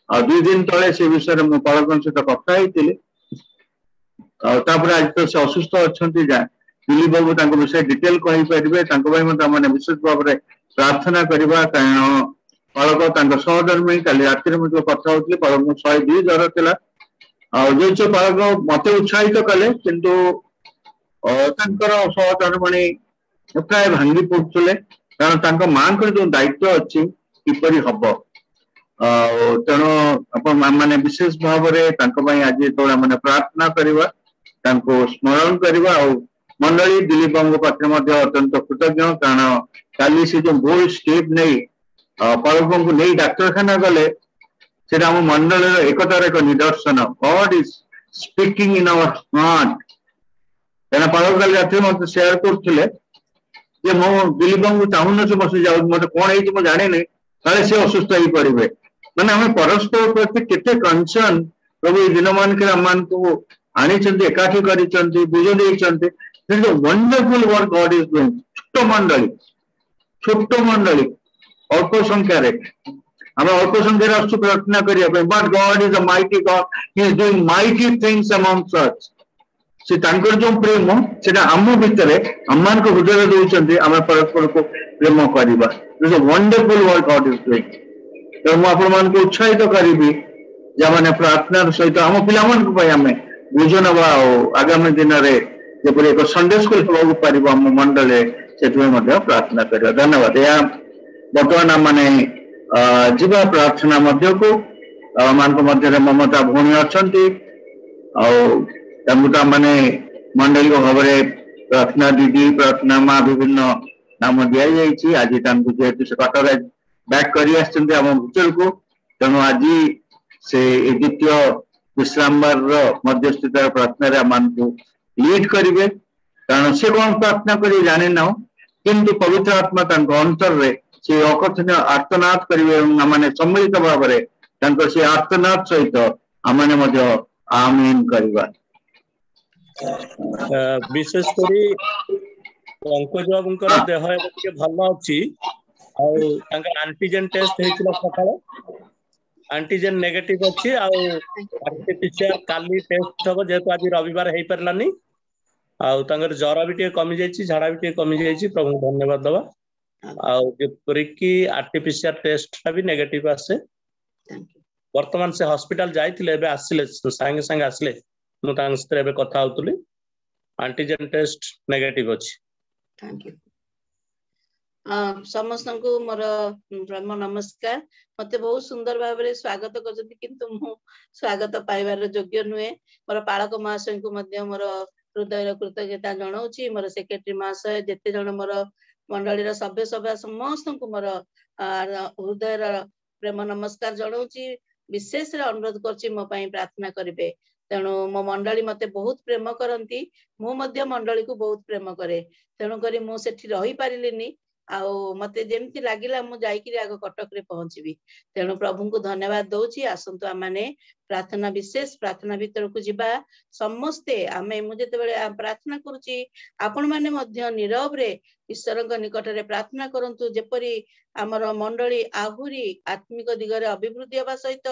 2 दिन तले से विषय में पालक सहित कथा आज तो से असुस्थ अच्छा दिलीप बाबू विषय डिटेल कहींपारे विशेष भाव में प्रार्थना करवा कारण पालक सहधर्मी काली राति कथा होती पालक 102 ज्वर था जो पालक मत उत्साहित कले किंतु सहधर्मिणी प्राय भांगी पड़ुले कारण माँ जो दायित्व अच्छी किपरि हम तेणु आपने विशेष भाव में आज जो मैंने प्रार्थना करवा स्मरण करवा मंडली दिलीप बाबू पाखे अत्यंत कृतज्ञ कारण काली से जो बोल्ड स्टेप नहीं पालक को नहीं डाक्तरखाना गले से मंडल एकतार एक निदर्शन God is speaking in our heart कहना पालक काली रात मत शेयर करते मो दिलीप बाबू चाहून से बस जाऊ मत कौन है जाने काले से असुस्थ हो पड़े मैंने आम परस्पर प्रति केते कंसर्न प्रभु दिन मानक आम को आनी एकाठी कर बुझे wonderful work God is doing छोट मंडली अल्प संख्यार आम अल्प संख्यार आस प्रार्थना करने but God is a mighty God he is doing mighty things among us से जो प्रेम से आम भितर आम हृदय दौरान आम परस्पर को प्रेम करवा wonderful work God is doing तो मुझे उत्साहित करी मैंने प्रार्थना सहित आम पाने बुझ नवा आगामी दिन में जपरी एक संडे स्कूल होगा पार आम मंडल से प्रार्थना करवा धन्यवाद या बर्तमान मैंने जीवा प्रार्थना मध्य को मध्य ममता भौणी अच्छा मैंने मंडल भाव प्रार्थना दीदी प्रार्थना माँ विभिन्न नाम दि जाइए आज जेहेतु से कटक बैक कर भीतर को तेणु आज से द्वितीय विश्रामबार मध्यस्थित प्रार्थना आम लीड करेंगे कारण से कौन प्रार्थना कर जाने ना किंतु पवित्र आत्मा अंतर में से अकथनीय आर्तनाद करेंगे मैंने सम्मिलित भाव में से आर्तनाद सहित आम आमीन करवा विशेषकर पंकज बाबूंकर देह भल अच्छी आंटीजेन टेस्ट होता सकाळ आंटीजेन नेगेटिव अच्छी आरटीपीसीआर काली टेस्ट हम जेहेतु आज रविवार हो पारानी आउ तांकर जरा भी टे कमी जायछि झाड़ा भी टे कमी जायछि प्रभु धन्यवाद दवा आउ जेपरि कि आरटीपीसीआर टेस्ट भी नेगेटिव आसे वर्तमान से हॉस्पिटल जाइथिले एबे आसिले संगे संगे आसिले मु तांग सते एबे कथा होतुली एंटीजन टेस्ट नेगेटिव अछि थैंक यू समस्त को मोर ब्रह्म नमस्कार मते बहुत सुंदर भाव में स्वागत करछथि किंतु मु स्वागत पाइबार योग्य नुहे मोर पालक महाशय को मध्य मोर हृदय कृतज्ञता जनाऊछि मोर सेक्रेटरी महाशय जेते जण मोर मंडलीर सभ्य सभा समस्त को मोर हृदय प्रेम नमस्कार जनाऊछि विशेष अनुरोध करछि मो पई प्रार्थना करिवे तेणु मो मंडली मते बहुत प्रेम करंती मु मध्य मंडली को बहुत प्रेम करे तेणु करी मु सेठी रही पारिलिनी आउ मते जेमती लागिला मु जाईकरी आगो कटक रे पहुंचबी तेणु प्रभु को धन्यवाद दउछि आसंतु आमाने प्रार्थना विशेष प्रार्थना भीतर को जिबा समस्ते आमे मु जेते बेले प्रार्थना करूछि आपण माने मध्य नीरव रे ईश्वरक निकट रे प्रार्थना करंतु जेपरि हमर मंडली आहुरी आत्मिक दिगरे अभिवृद्धि होबा सहित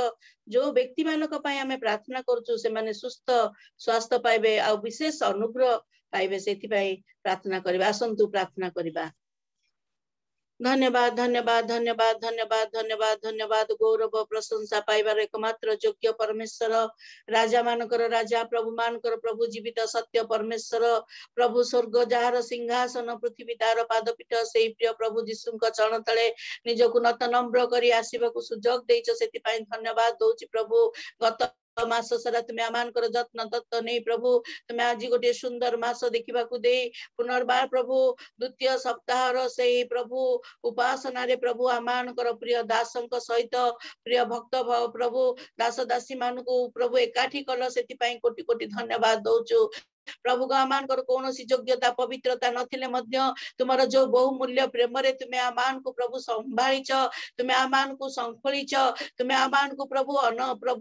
जो व्यक्ति मानक पई आमे प्रार्थना करछु से माने सुस्थ स्वास्थ्य पाइबे आ विशेष अनुग्रह पाइबे सेति पई प्रार्थना करबा आसंतु प्रार्थना करबा धन्यवाद धन्यवाद धन्यवाद धन्यवाद धन्यवाद धन्यवाद गौरव प्रशंसा पाइबार एकमात्र योग्य परमेश्वर राजा मानकर राजा प्रभु मानकर प्रभु जीवित सत्य परमेश्वर प्रभु स्वर्ग जार सिंहासन पृथ्वी तार पादपीठ से प्रिय प्रभु जीशुक चरण तले निजको नत नम्र करी आसीबाकू सुजोग देइछ सेति पई धन्यवाद दउछि प्रभु गत मास सारा तुम आमानकर जत्न तत्व नहीं प्रभु तुम आज गोटे सुंदर मास देखा दे पुनर्बार प्रभु द्वितीय सप्ताह से प्रभु उपासना रे प्रभु आमानकर प्रिय दासंक सहित प्रिय भक्त प्रभु दास दासी मान को प्रभु एकाठी कल से कोटि कोटि धन्यवाद दौचु प्रभु आमान कौन योग्यता पवित्रता नथिले मध्य तुमर जो बहुमूल्य प्रेम रे तुमे आमान को प्रभु संभाळीच तुमे आमान को संखळीच तुमे आमान को प्रभु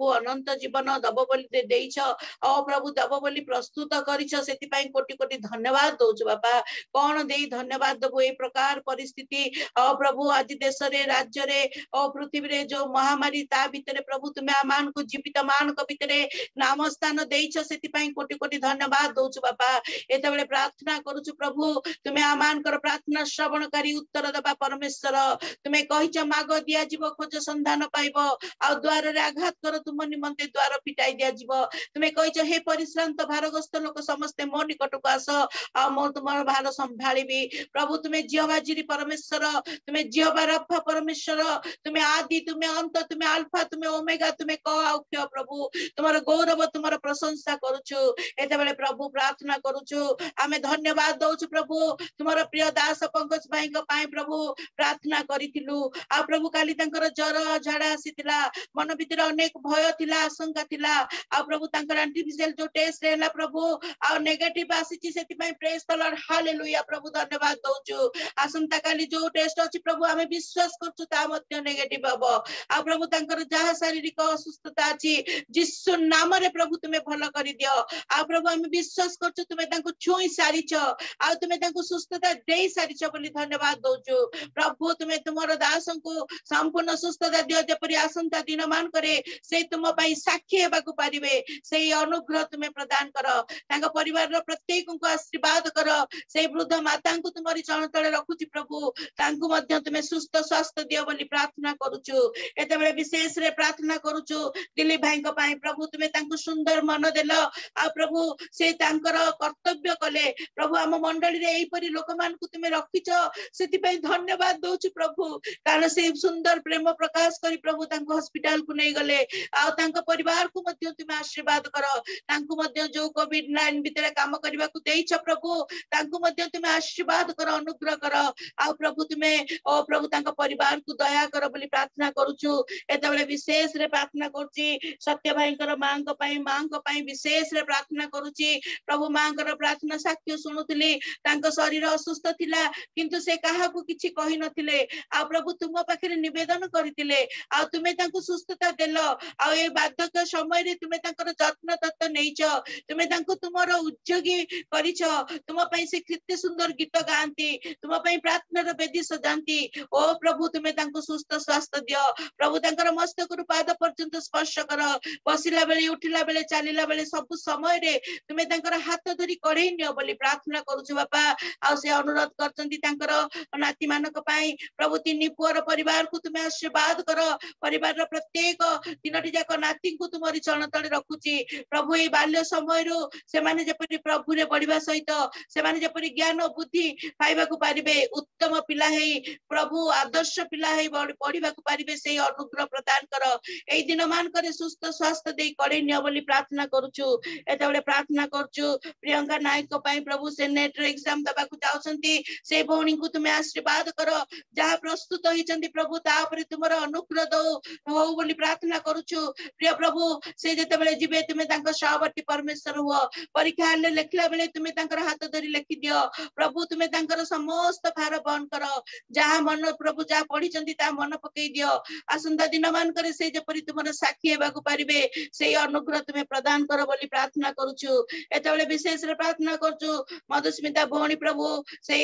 अनंत जीवन दब बोली देइछ ओ प्रभु दब बोली प्रस्तुत करिछ सेति पई कोटि कोटि धन्यवाद दउछु बापा कोन देई धन्यवाद दबो ए प्रकार परिस्थिति ओ प्रभु आज देश रे राज्य रे ओ पृथ्वी रे जो महामारी ता भितरे प्रभु तुमे आमान को जीवित मान को भितरे नाम स्थान देइछ सेति पई कोटि कोटि धन्यवाद दउछु बापा एते बेले प्रार्थना करूछु प्रभु तुमे आमानकर प्रार्थना श्रवणकारी उत्तर दबा परमेश्वर तुमे कहिछ माग दिया जीव खोज संधान पाइबो आ द्वार रे आघात कर तुम निमंते द्वार पिटाई दिया जीव तुमे कहिछ हे परिश्रांत भारग्रस्त लोक समस्त मो निकट को आस आ मो तुमर भार संभाळिबी प्रभु तुमे जिह्वाजिरी परमेश्वर तुमे जिह्वा रफा परमेश्वर तुमे आदि तुमे अंत तुमे अल्फा तुमे ओमेगा तुमे क औख्य प्रभु तुमर गौरव तुमर प्रशंसा करूछु एते बेले प्रभु प्रार्थना करूछु आमे धन्यवाद दउछु प्रभु तुमर प्रिय दास पंकज भाई को पाई प्रभु प्रार्थना करिथिलु आ प्रभु काली तंकर जर झाड़ा आसीतिला मन भीतर अनेक भय थिला आशंका थिला आ प्रभु तंकर आर्टिफिशियल जो टेस्ट रहला प्रभु आ नेगेटिव आसीची सेति पई प्रेज द लॉर्ड हालेलुया प्रभु धन्यवाद दउछु आसंता काली जो टेस्ट अछि प्रभु आमे विश्वास करछु ता मध्य नेगेटिव हबो आ प्रभु तंकर जहा शारीरिक असुस्थता अछि यीशु नाम रे प्रभु तुमे भलो करि दियो आ प्रभु आमे विश्वास करछु तुमे तांको छुई सारिछ आ तुमे तांको सुस्थता देई सारिछ बोली धन्यवाद दउछु प्रभु तुमे तुमर दासन को संपूर्ण सुस्थता दियो जेपरि आसंता दिन मान करे से तुम पई साक्षी हेबाकू पारिबे सेही अनुग्रह तुमे प्रदान कर तांको परिवार रो प्रत्येक को आशीर्वाद कर से वृद्ध माता को तुमरी चरण तळे रखुची प्रभु तांको मध्य तुमे सुस्थ स्वास्थ्य दियो बोली प्रार्थना करूछु एते बेले विशेष रे प्रार्थना करूछु दिलीप भाई को पई प्रभु तुमे तांको सुंदर मन देलो आ प्रभु से तांकर कर्तव्य कले प्रभु आम मंडली रे एई परि लोक मान को तुमे रखिछ सेति पई धन्यवाद दउछु प्रभु कारण से सुंदर प्रेम प्रकाश करी प्रभु तांको हॉस्पिटल को नै गले आ तांको परिवार को मध्य तुमे आशीर्वाद करो तांको मध्य जो कोविड-19 भितरे काम करबा को देइछ प्रभु तांको मध्य तुमे आशीर्वाद करो अनुग्रह करो आ प्रभु तुमे ओ प्रभु तांको परिवार को दया करो बोली प्रार्थना करूछु एते बेले विशेष रे प्रार्थना करछि सत्य भाईकर मां को पई विशेष रे प्रार्थना करूछि प्रभु मांकर प्रार्थना साक्ष्य सुनुथिली तांको शरीर असुस्थ थिला किंतु से काहा को किछि कहि नथिले आ प्रभु तुम पाखरे निवेदन करितिले आ तुमे तांको सुस्थता देलो आ ए बाध्यक समय रे तुमे तांकर जत्न तत्व नैछ तुमे तांको तुमर उद्योगी करिछ तुम पई से केते सुंदर गीत गांती तुम पई प्रार्थना रो बेदी सजांती ओ प्रभु तुमे तांको सुस्थ स्वास्थ्य दियो प्रभु तांकर मस्तक रु पाद पर्यंत स्पर्श कर बसिला बेले उठिला बेले चालिला बेले सब समय रे तुमे तांकर हाथ धरी कढ़ेई नियो बोली प्रार्थना करूछु बापा आ से अनुरोध करचंती तांकर नाती मानक पई प्रभु तिनी पुअर परिवार को तुमे आशीर्वाद करो परिवार रो प्रत्येक तीनोटी जाक नाती को तुमरी चरण तळे रखुची प्रभु ए बाल्य समय रो से माने जेपरि प्रभु रे बढ़िबा सहित से माने जेपरि ज्ञान बुद्धि पाइबा को पारिबे उत्तम पिला हेई प्रभु आदर्श पिला हेई पढ़िबा को पारिबे से अनुग्रह प्रदान करो एई दिन मान करे सुस्थ स्वास्थ्य देई कड़े नियो बोली प्रार्थना करूछु एतबेले प्रार्थना करछु प्रियंका नायक को पई प्रभु से नेट रे एग्जाम दबा को चाहउछंती से भौणी को तुमे आशीर्वाद करो जहा प्रस्तुत होइचंती प्रभु ता ऊपर तुमरो अनुग्रह दो हो बोली प्रार्थना करूछु प्रिय प्रभु से जेतबेले जिबे तुमे तांको सहवर्ती परमेश्वर हुओ परीक्षा ले लेखला बेले तुमे तांकर हाथ धरी लेखि दियो प्रभु तुमे तांकर समस्त भार बहन करो जहा मन प्रभु जहा पढिचंती ता मन पकई दियो आसंता दिन मान करे से जेपरि तुमरो साक्षी हेबा को पारिबे से अनुग्रह तुमे प्रदान करो बोली प्रार्थना करूछु एतबेले विशेष रे प्रार्थना करछु मधुस्मिता भौणी प्रभु से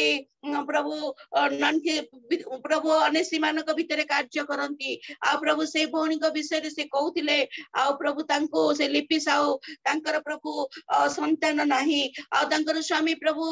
प्रभु ननके प्रभु अनेसी मानक भितरे कार्य करंती आ प्रभु से भौणी को विषय रे से कहउतिले आ प्रभु तांको से लिपि साउ तांकर प्रभु संतान नाही आ तांकर स्वामी प्रभु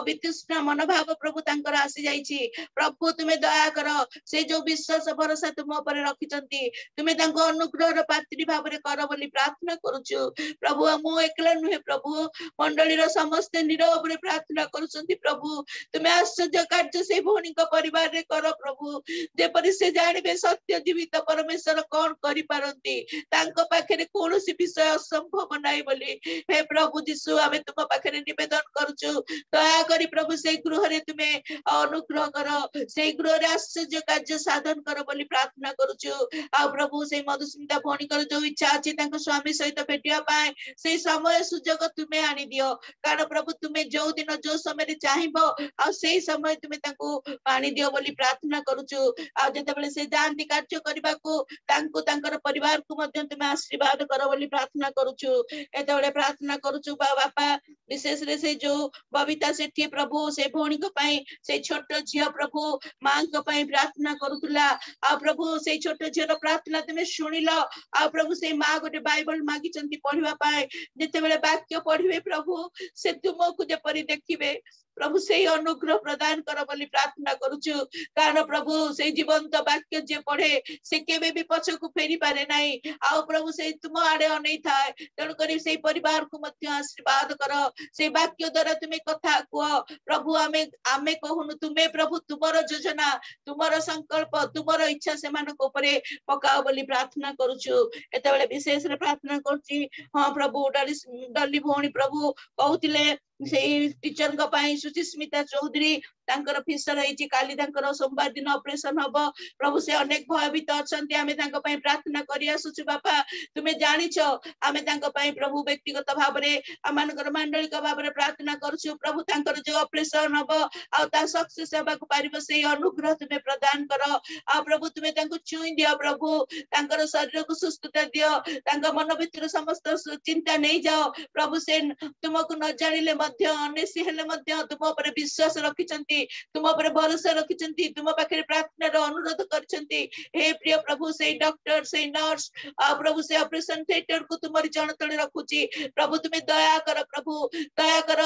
वितृष्ण मनोभाव प्रभु तांकर आसी जाईची प्रभु तुमे दया करो से जो विश्वास भरोसा तुम ऊपर रखिचंती तुमे तांको अनुग्रह रो पात्री भाव रे करो बोली प्रार्थना करूछु प्रभु मो एकला नुहे प्रभु मंडली रो समस्त नीरव रे प्रार्थना करूचंती प्रभु तुमे आश्चर्य कार्य से भौणी को परिवार रे करो प्रभु जेपरि से जानिबे सत्य जीवित परमेश्वर कोन करि पारंती तांको पाखरे कोनोसी विषय असंभव नाही बोली हे प्रभु यीशु आमे तुम पाखरे निवेदन करूछु दया करी प्रभु से गृह रे तुमे अनुग्रह करो से गृह रे आश्चर्य कार्य साधन करो बोली प्रार्थना करूछु आ प्रभु से मधुस्मिता भौणी कर जो इच्छा अछि तांको स्वामी सहित भेटिया पाए से समय सुजोग तुमे आनी दियो कारण प्रभु तुमे जो दिन जो समय रे चाहिबो आ से समय तुमे तांको आनी दियो बोली प्रार्थना करूछु आ जेतेबेले से जानती कार्य करबा को तांको तांकर परिवार को मध्य तुमे आशीर्वाद करो बोली प्रार्थना करूछु एतेबेले प्रार्थना करूछु बापा विशेष रे से जो बबिता सेठी प्रभु से भौणी को पई से छोट झियो प्रभु मां को पई प्रार्थना करूतला आ प्रभु से छोट झियो रो प्रार्थना तुमे सुनिलो आ प्रभु से मां गोटे बाइबल मागी चंती पढिबा पाए जेतेबेले वाक्य पढिबे प्रभु से तुमको जेपरि देखिबे प्रभु से अनुग्रह प्रदान करो बोली प्रार्थना करूछु कारण प्रभु से जीवंत वाक्य जे पढ़े से केबे भी पछ को फेरी पारे नाही आ प्रभु से तुम आड़े अनै थाए तण करी से परिवार को मध्य आशीर्वाद करो से वाक्य द्वारा तुमे कथा को प्रभु आमे कहूनु तुमे प्रभु तुमरो योजना तुमरो संकल्प तुमरो इच्छा से मान को ऊपर पकाओ बोली प्रार्थना करूछु एतबेले विशेष रे प्रार्थना करछि हां प्रभु डली भौणी प्रभु कहउतिले से टीचर को पाई सुचिस्मिता चौधरी तांकर फिसर होईची काली तांकर सोमवार दिन ऑपरेशन हबो प्रभु से अनेक भयभीत अछंती आमे तांको पई प्रार्थना करि आसुछु बापा तुमे जानिछो आमे तांको पई प्रभु व्यक्तिगत भाव रे आमानकर मंडलिक भाव रे प्रार्थना करछु प्रभु तांकर जो ऑपरेशन हबो आ ता सक्सेस हेबा को पारिबो से अनुग्रह तुमे प्रदान करो आ प्रभु तुमे तांको छुई दियो प्रभु तांकर शरीर को सुस्थता दियो तांका मन भितर समस्त चिंता नै जाओ प्रभु से तुमको न जानिले मध्य अनेसी हेले मध्य तुम ऊपर विश्वास रखिचंती तुम ऊपर भरोसा रखिचंती तुम पाखरे प्रार्थना रो अनुरोध करचंती हे प्रिय प्रभु से डॉक्टर से नर्स आ प्रभु से ऑपरेशन थिएटर को तुमरी चरण तळे रखुची प्रभु तुमे दया कर प्रभु दया कर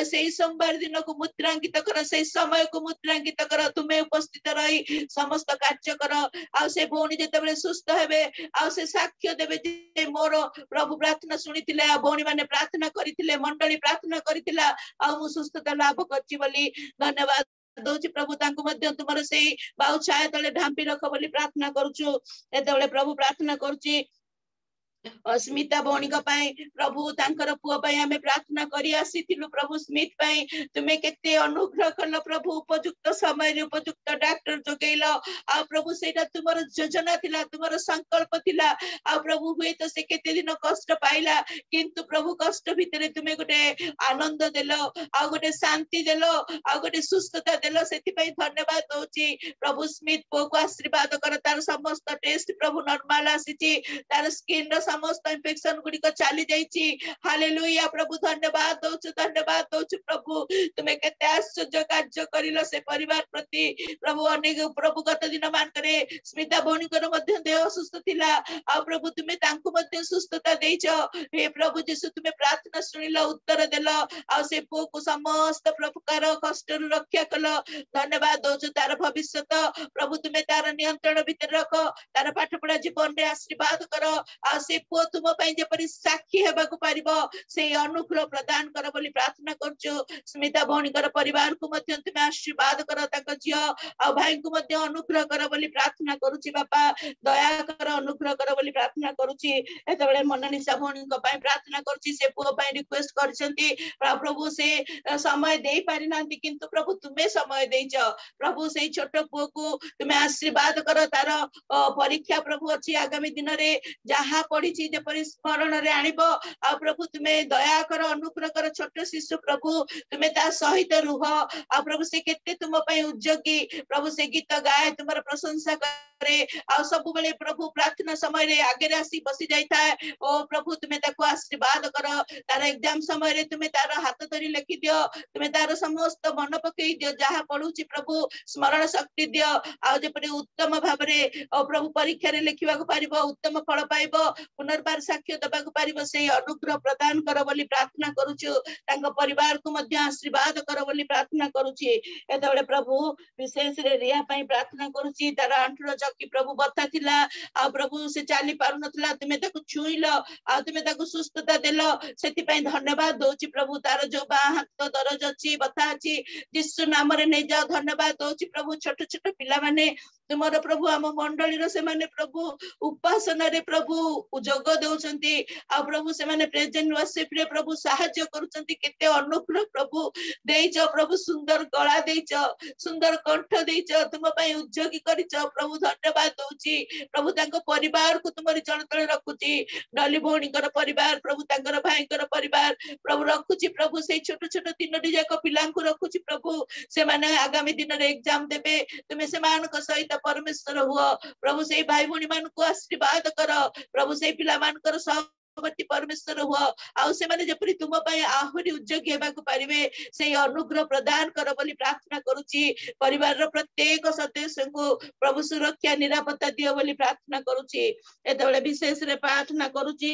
से सोमवार दिन को मुद्रांकित कर से समय को मुद्रांकित कर तुमे उपस्थित रही समस्त कार्य कर आ से भौणी जेतेबेले सुस्थ हेबे आ से साक्ष्य देबे जे मोर प्रभु प्रार्थना सुनिथिले आ भौणी माने प्रार्थना करिथिले मंडली प्रार्थना करिथिला आ मु सुस्थता लाभ करछि बोली धन्यवाद दौची प्रभु तांको मध्य तुमर से बाउ छाया तले ढांपी रख बोली प्रार्थना करूछु एतबेले प्रभु प्रार्थना करूछि अस्मिता भौणी को पाए प्रभु तांकर पुआ पाए हमें प्रार्थना करि आसीथिलु प्रभु स्मित पाए तुमे केते अनुग्रह करलो प्रभु उपयुक्त समय रे उपयुक्त डॉक्टर जोगैलो आ प्रभु सेटा तुमर योजना थिला तुमर संकल्प थिला आ प्रभु हुए तो से केते दिन कष्ट पाइला किंतु प्रभु कष्ट भितरे तुमे गोटे आनंद देलो आ गोटे शांति देलो आ गोटे सुस्थता देलो सेति पई धन्यवाद दउची करुची प्रभु स्मिथ पो को आशीर्वाद कर तार समस्त टेस्ट प्रभु नॉर्मल आसीची तार स्किन रो समस्त इंफेक्शन गुडी को चली जाईची हालेलुया प्रभु धन्यवाद दउछु प्रभु तुमे केते आश्चर्य कार्य करिलो से परिवार प्रति प्रभु अनेक प्रभु गत दिन मान करे स्मिता भौणी को मध्य देह सुस्थ थिला आ प्रभु तुमे तांको मध्य सुस्थता देइछो हे प्रभु यीशु तुमे प्रार्थना सुनिलो उत्तर देलो आ से पो को समस्त प्रकार कष्ट रक्षा कलो धन्यवाद दउछु तार भविष्य प्रभु तुमे तार नियंत्रण भीतर रख तार पाठ पढ़ा जीवन रे आशीर्वाद करो आ से पो तुम पई जे परि साक्षी हेबा को पारिबो से अनुग्रह प्रदान कर बोली प्रार्थना करछु स्मिता भौणीकर परिवार को मध्य तुमे आशीर्वाद करो ताक जियो आ भाई को मध्य अनुग्रह कर बोली प्रार्थना करूची बापा दया कर अनुग्रह कर बोली प्रार्थना करूची एतबेले मननिशा भौणी को पई प्रार्थना करूची से पो पई रिक्वेस्ट करछंती प्रभु से समय देई पारि नांती किंतु प्रभु तुमे समय देइछो प्रभु से छोट पो को तुमे आशीर्वाद करो तार परीक्षा प्रभु अछि आगामी दिन रे जहा पड़ी छी जे परि स्मरण रे आनिबो आ प्रभु तुमे दया कर अनुग्रह कर छोट शिशु प्रभु तुमे ता सहित रुह आ प्रभु से केते तुम पई उद्योगी प्रभु से गीत गाए तुमर प्रशंसा करे आ सब बेले प्रभु प्रार्थना समय रे आगे रे आसी बसी जाई थाए ओ प्रभु तुमे ताको आशीर्वाद करो तार एग्जाम समय रे तुमे तार हाथ धरी लिखि दियो तुमे तार समस्त मन पकई दियो जहा पढुची प्रभु स्मरण शक्ति दियो आ जे परि उत्तम भाबरे ओ प्रभु परीक्षा रे लिखिबा को पारिबो उत्तम फल पाइबो पुनर्बार साक्ष्य दबा को पारिबो से अनुग्रह प्रदान कर बोली प्रार्थना करूछु तांको परिवार को मध्य आशीर्वाद कर बोली प्रार्थना करूछि एतबेले प्रभु विशेष रे रिया पई प्रार्थना करूछि तार आंठुर चक्की प्रभु बता थिला आ प्रभु से चाली पारु नथला तुमे ताको छुइलो आ तुमे ताको सुस्थता देलो सेति पई धन्यवाद दोछि प्रभु तार जो बा हाथ दरज अछि बता अछि यीशु नाम रे नै जाओ धन्यवाद दोछि प्रभु छोट छोट पिला माने तुमर प्रभु आम मंडली रो से माने प्रभु उपासना रे प्रभु जोग देउछंती आ प्रभु से माने प्रेजेंट वर्शिप रे प्रभु सहाय्य करूछंती केते अनुग्रह प्रभु देइछो प्रभु सुंदर गला देइछो सुंदर कंठ देइछो तुम पई उद्योगी करिछो प्रभु धन्यवाद दोछि प्रभु तांको परिवार को तुमरी चरणतळे रखुची डली भौणीकर परिवार प्रभु तांकर भाईकर परिवार प्रभु रखुची प्रभु से छोट छोट तीनोटी जाक पिलां को रखुची प्रभु से माने आगामी दिन रे एग्जाम देबे तुमे से मान को सहित परमेश्वर हुआ प्रभु से भाई भौणी मान को आशीर्वाद कर प्रभु से पिला मान कर सहवर्ती परमेश्वर हुआ आ से माने जेपरि तुम पई आहुरी उद्योगी हेबा को पारिबे से अनुग्रह प्रदान कर बोली प्रार्थना करूची परिवार रो प्रत्येक सदस्य को प्रभु सुरक्षा निरापत्ता दियो बोली प्रार्थना करूची एतबेले विशेष रे प्रार्थना करूची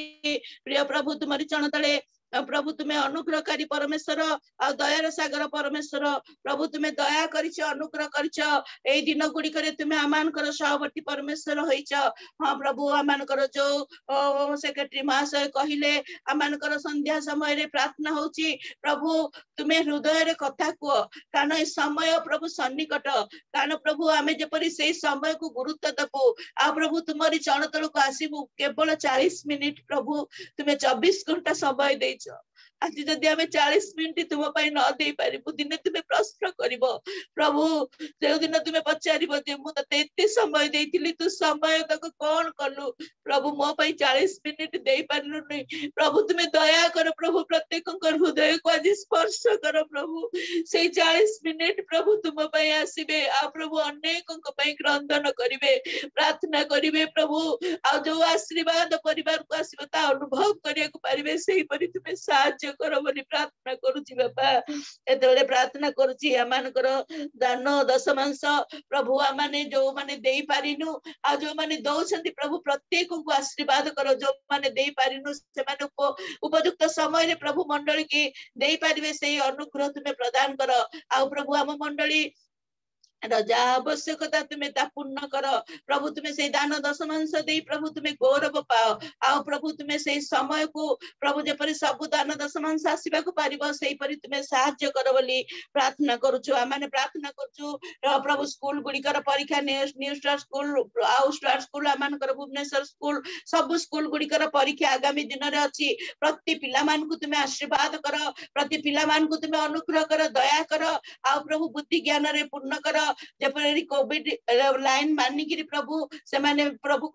प्रिय प्रभु तुमरी चरण तळे प्रभु तुम्हें अनुग्रहकारी परमेश्वर आ दयार सागर परमेश्वर प्रभु तुम्हें दया करिछ अनुग्रह करिछ ए दिन गुडी करे तुम्हें आमानकर सहवर्ती परमेश्वर होइछ हां प्रभु आमानकर जो सेक्रेटरी महाशय कहिले आमानकर संध्या समय रे प्रार्थना होची प्रभु तुम्हें हृदय रे कथा को कारण ए समय प्रभु सन्निकट कारण प्रभु आमे जेपरि से समय को गुरुत्व दबो आ प्रभु तुम्हारी चरणतल को आसीबु केवल 40 मिनिट प्रभु तुम्हें 24 घंटा समय दे आज जदि आमे 40 मिनिट तुम पई न देई पारिबु दिने तुमे प्रश्न करिवो प्रभु जे दिन तुमे पचारिबो जे मु तते एते समय देइथिली तू समय तक कोन कलु प्रभु मो पई 40 मिनिट देई पारलु नै प्रभु तुमे दया कर प्रभु प्रत्येक हृदय को आज स्पर्श कर प्रभु से 40 मिनिट प्रभु तुम पई आसीबे आ प्रभु अनेक पई क्रंदन करिवे प्रार्थना करिवे प्रभु आ जो आशीर्वाद परिवार को आसीबे ता अनुभव करिया को पारिबे सेही परि तुमे साहाय्य कर बोली प्रार्थना करूची बापा एतबेले प्रार्थना करूची आमानकर दान दशमांश प्रभु आमाने जो माने देई पारिनु आ जो माने दउछंती प्रभु प्रत्येक को आशीर्वाद कर जो माने देई पारिनु से माने उपयुक्त समय रे प्रभु मंडली की देई पारिबे सेही अनुग्रह तुमे प्रदान कर आ प्रभु आम मंडली रजा आवश्यकता तुम्हें ता पूर्ण कर प्रभु तुम्हें से दान दशमांश दे प्रभु तुम्हें गौरव पाओ आओ प्रभु तुम्हें से समय को प्रभु जेपरि सब दान दशमांश आसीबा को पारिबो सेही परि तुम्हें सहाय्य कर बोली प्रार्थना करूछु आमाने प्रार्थना करछु प्रभु स्कूल गुडिकर परीक्षा न्यू स्टार स्कूल आउ स्टार स्कूल आमानकर भुवनेश्वर स्कूल सब स्कूल गुडिकर परीक्षा आगामी दिन रे अछि प्रति पिला मान को तुम्हें आशीर्वाद कर प्रति पिला मान को तुम्हें अनुग्रह कर दया कर आ प्रभु बुद्धि ज्ञान रे पूर्ण कर जेपरि कोविड लाइन मानिकिरी प्रभु से माने प्रभु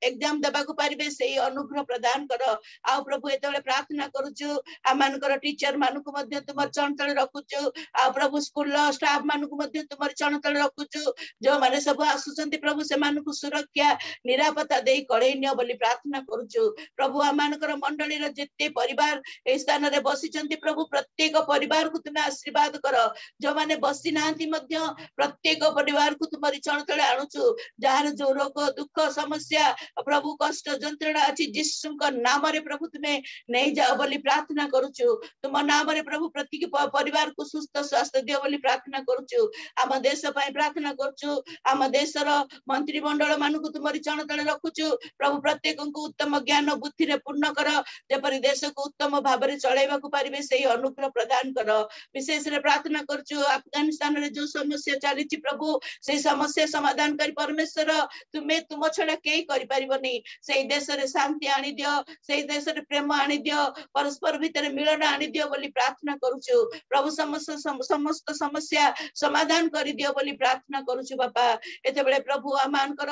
एग्जाम देबाकू पारिबे सेही अनुग्रह प्रदान कर आ प्रभु एतबेले प्रार्थना करूछु आमानकर टीचर मानकु मध्ये तुमर चरणतळे रखुछु आ प्रभु स्कूल स्टाफ मानकु मध्ये तुमर चरणतळे रखुछु जो माने सब आसुचंती प्रभु से मानकु सुरक्षा निरापत्ता देई कळेनियो बोली प्रार्थना करूछु प्रभु आमानकर मंडली रो जेते परिवार ए स्थान रे बसिचंती प्रभु प्रत्येक परिवार को तुमे आशीर्वाद कर जो माने बसी नांती मध्ये प्रत्येक परिवार को तुमरी चरणतळे आणुछु जहार जो रोग दुख समस्या प्रभु कष्ट जंत्रणा अछि यीशुक नाम रे प्रभु तुमे नै जाओ बोली प्रार्थना करूछु तुम नाम रे प्रभु प्रत्येक परिवार को सुस्थ स्वास्थ्य दियो बोली प्रार्थना करूछु आम देश पय प्रार्थना करूछु आम देशर मंत्री मंडल मानकु तुमरी चरणतळे रखुछु प्रभु प्रत्येक को उत्तम ज्ञान बुद्धि रे पूर्ण कर जेपरि देश को उत्तम भाव रे चलाइबा को पारिबे सेही अनुग्रह प्रदान कर विशेष रे प्रार्थना करूछु अफगानिस्तान रे जो समस्या चली प्रभु से समस्या समाधान करी परमेश्वर तुमे तुम छडा केही करि परिबनी सेही देश रे शांति आनी दियो सेही देश रे प्रेम आनी दियो परस्पर भीतर मिलन आनी दियो बोली प्रार्थना करूछु प्रभु समस्त समस्या समाधान करि दियो बोली प्रार्थना करूछु बापा एते बेले प्रभु आमानकर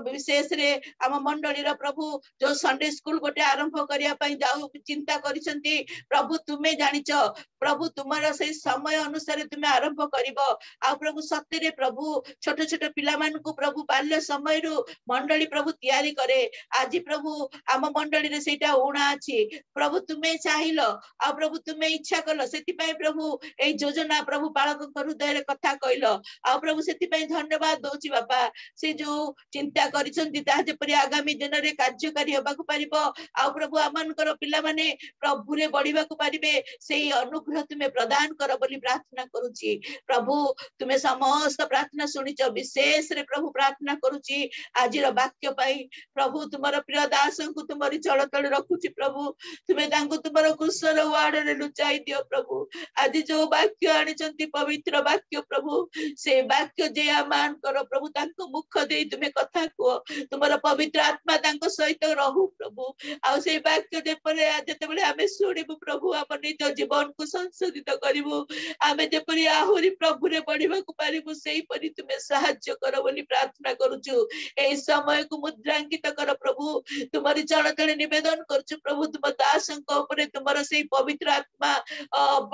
विशेष रे आम मंडली रो प्रभु जो संडे स्कूल गोटे आरंभ करिया पई जाऊ चिंता करिसंती प्रभु तुमे जानिचो प्रभु तुम्हारा से समय अनुसार तुमे आरंभ करिवो आ प्रभु सत्य प्रभु छोट छोट पिला मान को प्रभु बाल्य समय रु मंडली प्रभु तैयारी करे आज प्रभु आम मंडली रे सेटा उणा अछि प्रभु तुमे चाहिलो आ प्रभु तुमे इच्छा कलो सेति पई प्रभु ए योजना प्रभु बालक हृदय रे कथा कइलो आ प्रभु सेति पई धन्यवाद दोची बापा से जो चिंता करिसंती ता जेपरि आगामी दिन रे कार्यकारी होबा को परिबो आ प्रभु आमानकर पिला माने प्रभु रे बढ़िबा को परिबे सेही अनुग्रह तुमे प्रदान कर बोली प्रार्थना करूची प्रभु तुमे समस्त प्रार्थना सुनिच विशेष रे प्रभु प्रार्थना करूची आज रो वाक्य पाई प्रभु तुमर प्रिय दास को तुमरी चळतळ रखुची प्रभु तुमे तांको तुमर कुशल वाड रे लुचाई दियो प्रभु आज जो वाक्य आनिचंती पवित्र वाक्य प्रभु से वाक्य जे आमान करो प्रभु तांको मुख देई तुमे कथा को तुमर पवित्र आत्मा तांको सहित रहू प्रभु आ से वाक्य जे परे जते बेले हमें सुनिबु प्रभु हम निज जीवन को संशोधित करिवु आमे जे परे आहुरी प्रभु रे बढ़िबा को पारिबु सेही परि तुमे सहाय्य करो बोली प्रार्थना करूछु ए समय को मुद्रांकित कर प्रभु तुमरी चरणतळे निवेदन करछु प्रभु तुम दासंक ऊपर तुमर सेही पवित्र आत्मा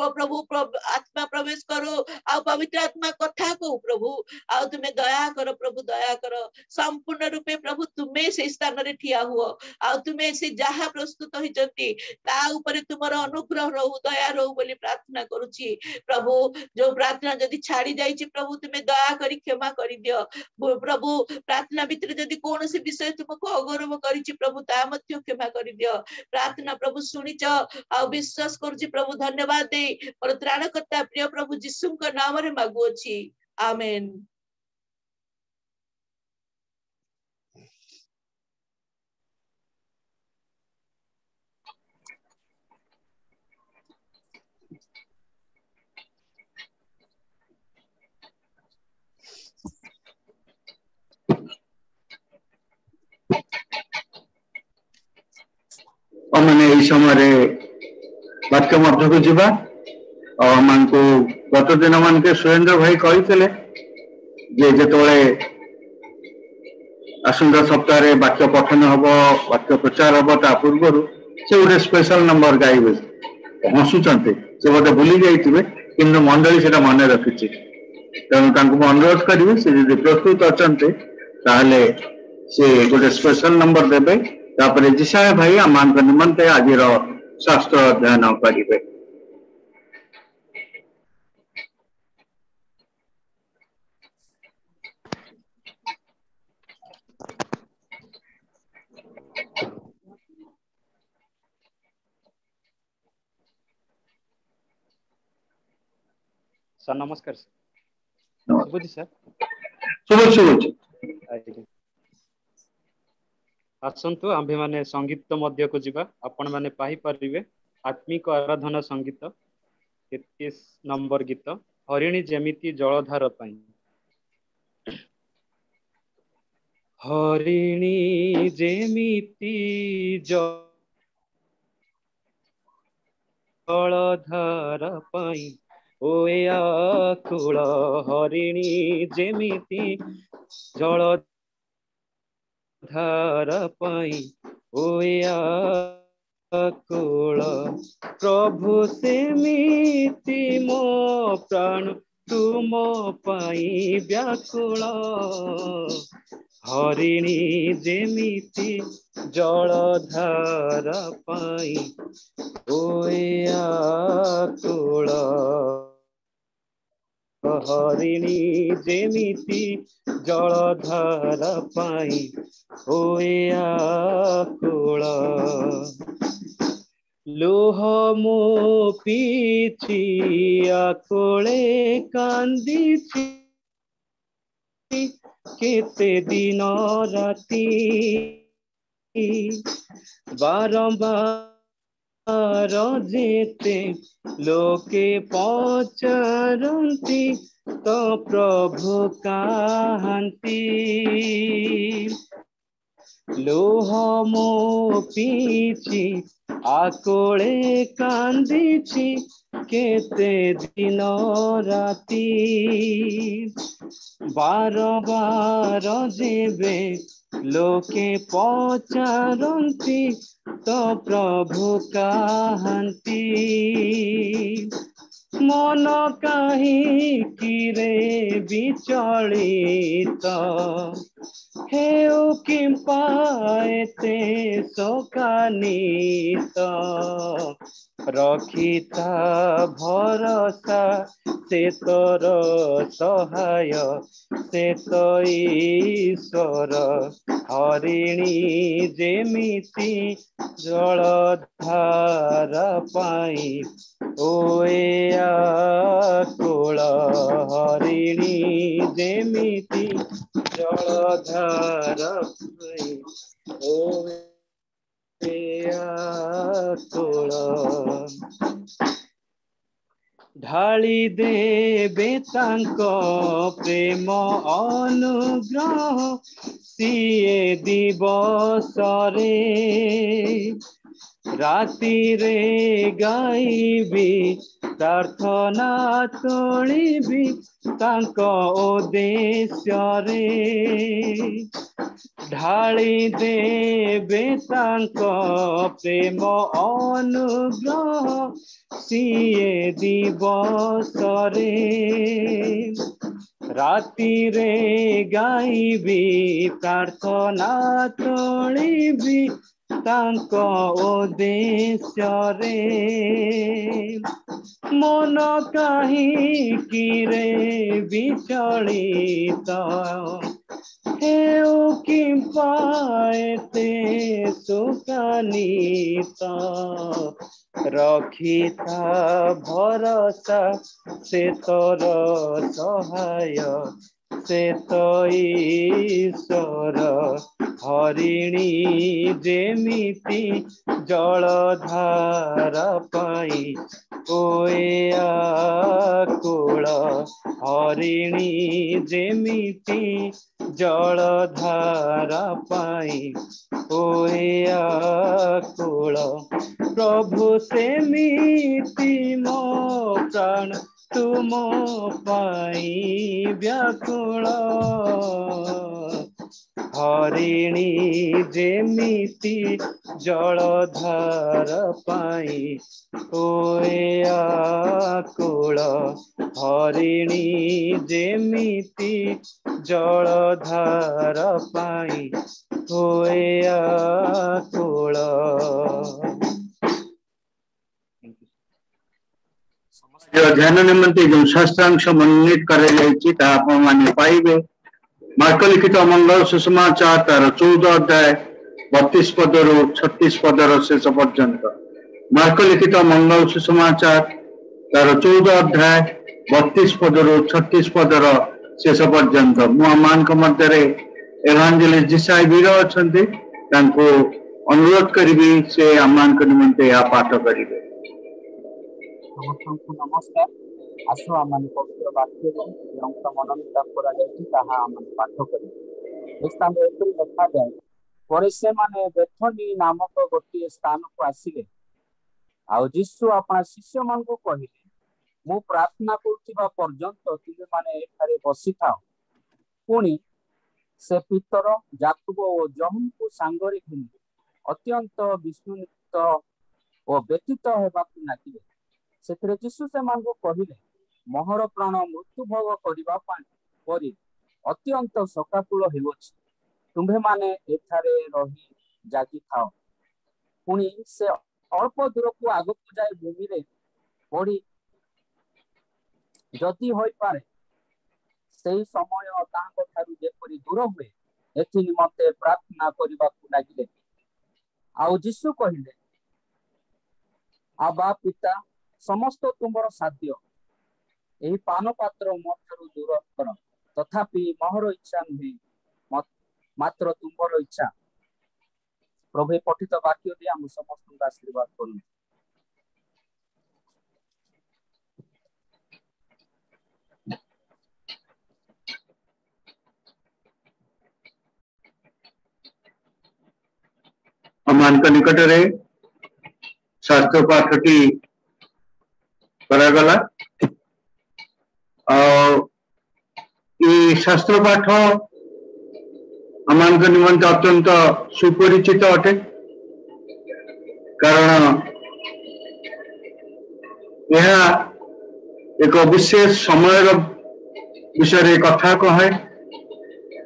प्रभु आत्मा प्रवेश करो आ पवित्र आत्मा कथा को प्रभु आ तुमे दया करो प्रभु दया करो संपूर्ण रूपे प्रभु तुमे से स्थान रे ठिया हुओ आ तुमे से जहा प्रस्तुत होइचंती ता ऊपर तुमर अनुग्रह रहू दया रहू बोली प्रार्थना करूची प्रभु जो प्रार्थना जदि छाड़ी जाईची प्रभु तुमे दया करी क्षमा करि दियो प्रभु प्रार्थना भीतर जदि कोन से विषय तुमको अगौरव करिची प्रभु ता मध्य क्षमा करि दियो प्रार्थना प्रभु सुनिच आ विश्वास करूची प्रभु धन्यवाद दे और त्राणकर्ता प्रिय प्रभु यीशुक नाम रे मागुची आमेन। मैंने समय वाक्य मध्य को जीवा को गत दिन मान के सुरेंद्र भाई कही जे आसंता सप्ताह वाक्य पठन हम वाक्य प्रचार हम ता पूर्व से गोटे स्पेशल नंबर गाइबे हसुचंते से बोधे भूली जाइए कि मंडली से मन रखी तेणु अनुरोध करेंगे से जो प्रस्तुत अच्छा से गोटे स्पेशल नंबर देवे तापर जिसाय भाई आम निमंते आज शास्त्र अध्ययन करेंगे। सर नमस्कार सर शुभजी सर शुभ आसंतु आम्भे माने संगीत मध्य को जीवा आपण माने पाई परिबे आत्मिक आराधना संगीत 33 नंबर गीत हरिणी जेमिति जलधार पाई हरिणी जेमिति जलधार पाई ओ ए आकुल हरिणी जेमिति जल धार पाई ओ ए आकुल प्रभु सेमिति मो प्राण तुम पाई व्याकुल हरिणी जेमिति जल धार पाई ओ ए आकुल हरिणी जेमिति जल धार पाई ओ ए आकुल लोह मो पीछि आकुले कांदिछि केते दिन राति बारंबार जेते लोके पचारंती तो प्रभु काहंती लोह मो पीछि आकोले कांदिछि केते दिन राति बारंबार जेबे लोके पचारंती तो प्रभु काहंती मन काहि किरे विचलित हेउ किंपा एते शोकान्वित रखिता भरोसा से तोर सहाय से तो ईश्वर हरिणी जेमिति जलधार पाई ओ ए आकुल हरिणी जेमिति जलधार पाई ओ ए आकुल ढाली देबे तांको प्रेम अनुग्रह सिए दिवसरे राति रे गाइबी प्रार्थना तोलिबी तांको उद्देश्य रे ढाली देबे तांको प्रेम अनुग्रह सिए दिवसरे राति रे गाइबी प्रार्थना तोलिबी तांको उद्देश्य रे मन काहि किरे विचलित हेउ किंपा एते शोकान्वित रखिता भरोसा से तोर सहाय से तो ईश्वर हरिणी जेमिति जलधार पाई ओ ए आकुल हरिणी जेमिति जलधार पाई ओ ए आकुल प्रभु सेमिति मो प्राण तुम पाई व्याकुल हरिणी जेमिति जलधार पाई ओ ए आकुल हरिणी जेमिति जलधार पाई ओ ए आकुल ध्यान निमंते जो शास्त्रांश मनोनीत कराई आपण माने पाइबे मार्क लिखित मंगल सुसमाचार तार 14 अध्याय 32 पदरु 36 पदर शेष पर्यंत मार्क लिखित मंगल सुसमाचार तार 14 अध्याय 32 पदरु 36 पदर शेष पर्यंत मु मान मध्य एवांजेलिस्ट जिसाई वीर अछंती तांको अनुरोध करिबी से आमान निमंते या पाठ करिवे। समस्त नमस्कार आसो आम पवित्र वाक्य मनोनीत आम पाठ कर स्थान लिखा जाए पर से माने बेथनी नामक गोटे स्थान को आसिले आ जीशु अपना शिष्य मान को कहले मु प्रार्थना करुवा पर्यंत तुमे माने एठारे बसी थाओ। पुणी से पितर याकूब और जॉन को सांगरे घिनी अत्यंत विस्मित और व्यतीत हेबाकु लागिले। सेतरे यीशु से मानगो कहिले मोहर प्राण मृत्यु भोग करिबा परि अत्यंत सकाकुल हेउछि। तुम्भे माने एठारे रही जागी थाओ। पुणी से अल्प दूर को आग को जाए भूमि रे पड़ी जदि होई पारे सेही समय तांको थारु जेपरि दूर हुए एथि निमंते प्रार्थना करिबाकु लागिले। आउ यीशु कहिले आबा पिता समस्त तुमर साध्य एही पान पात्र मोठारु दूर कर, तथापि मोहर इच्छा नुहे मात्र तुमर इच्छा। प्रभु पठित वाक्य दे हम समस्त आशीर्वाद करूँ। अमान का निकट रे शास्त्र पाठटी करागला और ये शास्त्र पाठ अमान निमंत अत्यंत सुपरिचित अटे। कारण यह एक विशेष समय विषय कथा कहे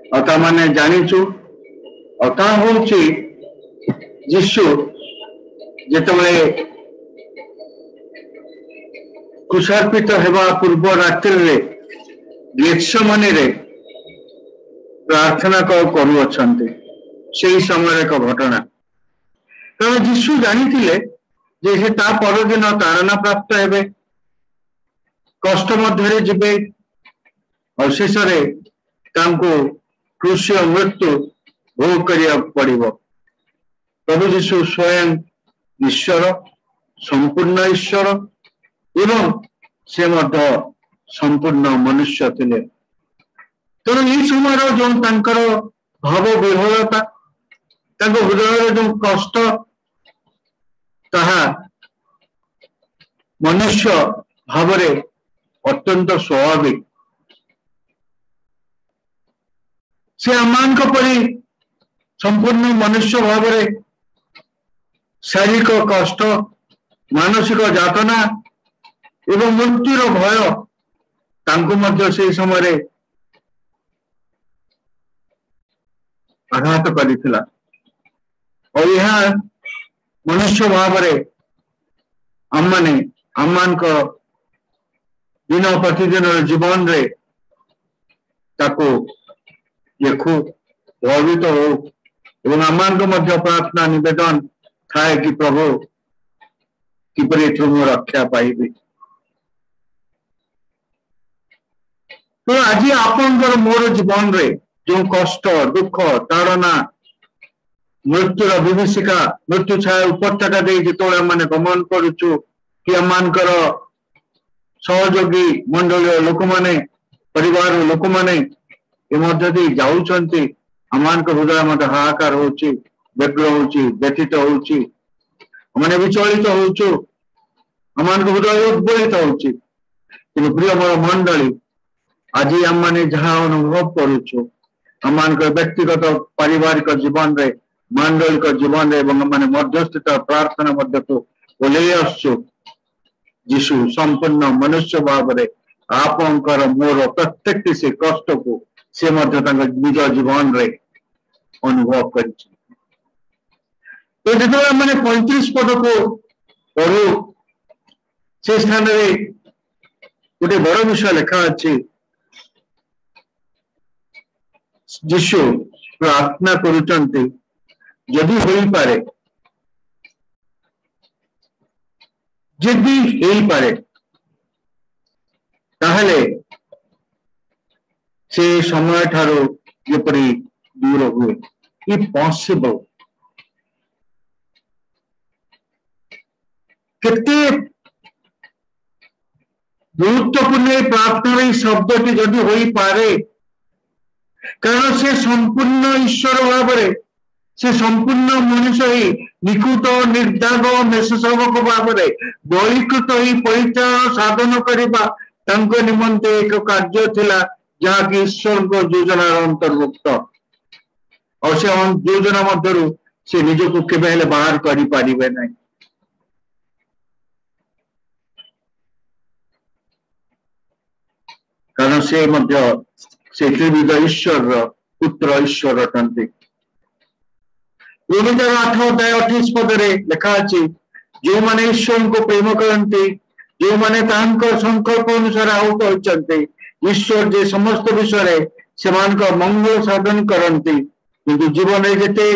और ता माने जानिचु और ता होची यीशु जेतबेले क्रूसार्पित हेबा पूर्व रात्रि रे गेत्सेमनी रे प्रार्थना करुअछन्ते सेही समय एक घटना। कारण यीशु जानिथिले जे से ता परदिन तारणा प्राप्त हेबे, कष्ट मध्यरे जिबे और शेष रे तांको क्रूसीय मृत्यु भोग करिया पड़िबो। प्रभु यीशु स्वयं ईश्वर, संपूर्ण ईश्वर एवं से मध्य संपूर्ण मनुष्य थिले। तेणु यही समय जो तांकर भाव विह्वलता हृदय जो कष्ट ताहा मनुष्य भावरे अत्यंत स्वाभाविक। से आमान परी संपूर्ण मनुष्य भावरे शारीरिक कष्ट, मानसिक यातना एवं मृत्युर भय तांको मध्य से समय आघात करिथिला। और यह मनुष्य भावरे आमान को दिन प्रतिदिन जीवन रे ताको ये खूब प्रभावित हो एवं आमान को मध्य प्रार्थना निवेदन थाए कि प्रभु किपरि तुम रक्षा पाइबे। तो आज आपनकर मोर जीवन रे जो कष्ट, दुख, ताड़ना, मृत्युर विभीषिका, मृत्यु छाया उपत्यका दे जितोळे माने गमन करूछु कि आमानकर सहयोगी मंडलीय लोक माने, परिवार लोक माने ए मध्य दे जाउछन्ति। आमानक हृदय मध्य हाहाकार होछि, व्यग्र होछि, व्यथित होछि, माने विचलित होछु, आमानक हृदय उद्वेलित होछि। कि प्रिय मोर मंडली आज आम माने जहाँ अनुभव करूछु आमान व्यक्तिगत पारिवारिक जीवन रे, मांडलिक जीवन रे एवं माने मध्यस्थित प्रार्थना मध्य को ओल्लै आसु। यीशु संपूर्ण मनुष्य भाव रे आपनकर मोर प्रत्येक से कष्ट को से मध्य निज जीवन रे अनुभव करिछि। तो जेतबेले माने 35 पद को पढ़ू से स्थान रे गोटे बड़ विषय लिखा अछि। यीशु प्रार्थना करुचंती यदि होई पारे, यदि होई पारे ताहले से समय ठारो जेपरि दूर हुए। इफ पॉसिबल केते गुरुत्वपूर्ण प्रार्थना शब्दटी जदि होई पारे, कारण से संपूर्ण ईश्वर भाव से संपूर्ण मनुष्य ही निकुत निर्दाग मेषशावक भाव बहिकृत ही परिचय साधन करने तांको निमंते एक कार्य थिला जहाँकि ईश्वर को योजना अंतर्भुक्त और से योजना मध्य से निजको केबे बाहर करि पारिबे नै कारण से मध्य से त्रिविध ईश्वर पुत्र ईश्वर अटंती रोमियो 8 अध्याय 28 पदरे लिखा अछि जो माने ईश्वर को प्रेम करती जो माने तांकर संकल्प अनुसार आहुत होचंती ईश्वर जे समस्त विषय से मंगल साधन करती किंतु जीवन में जिते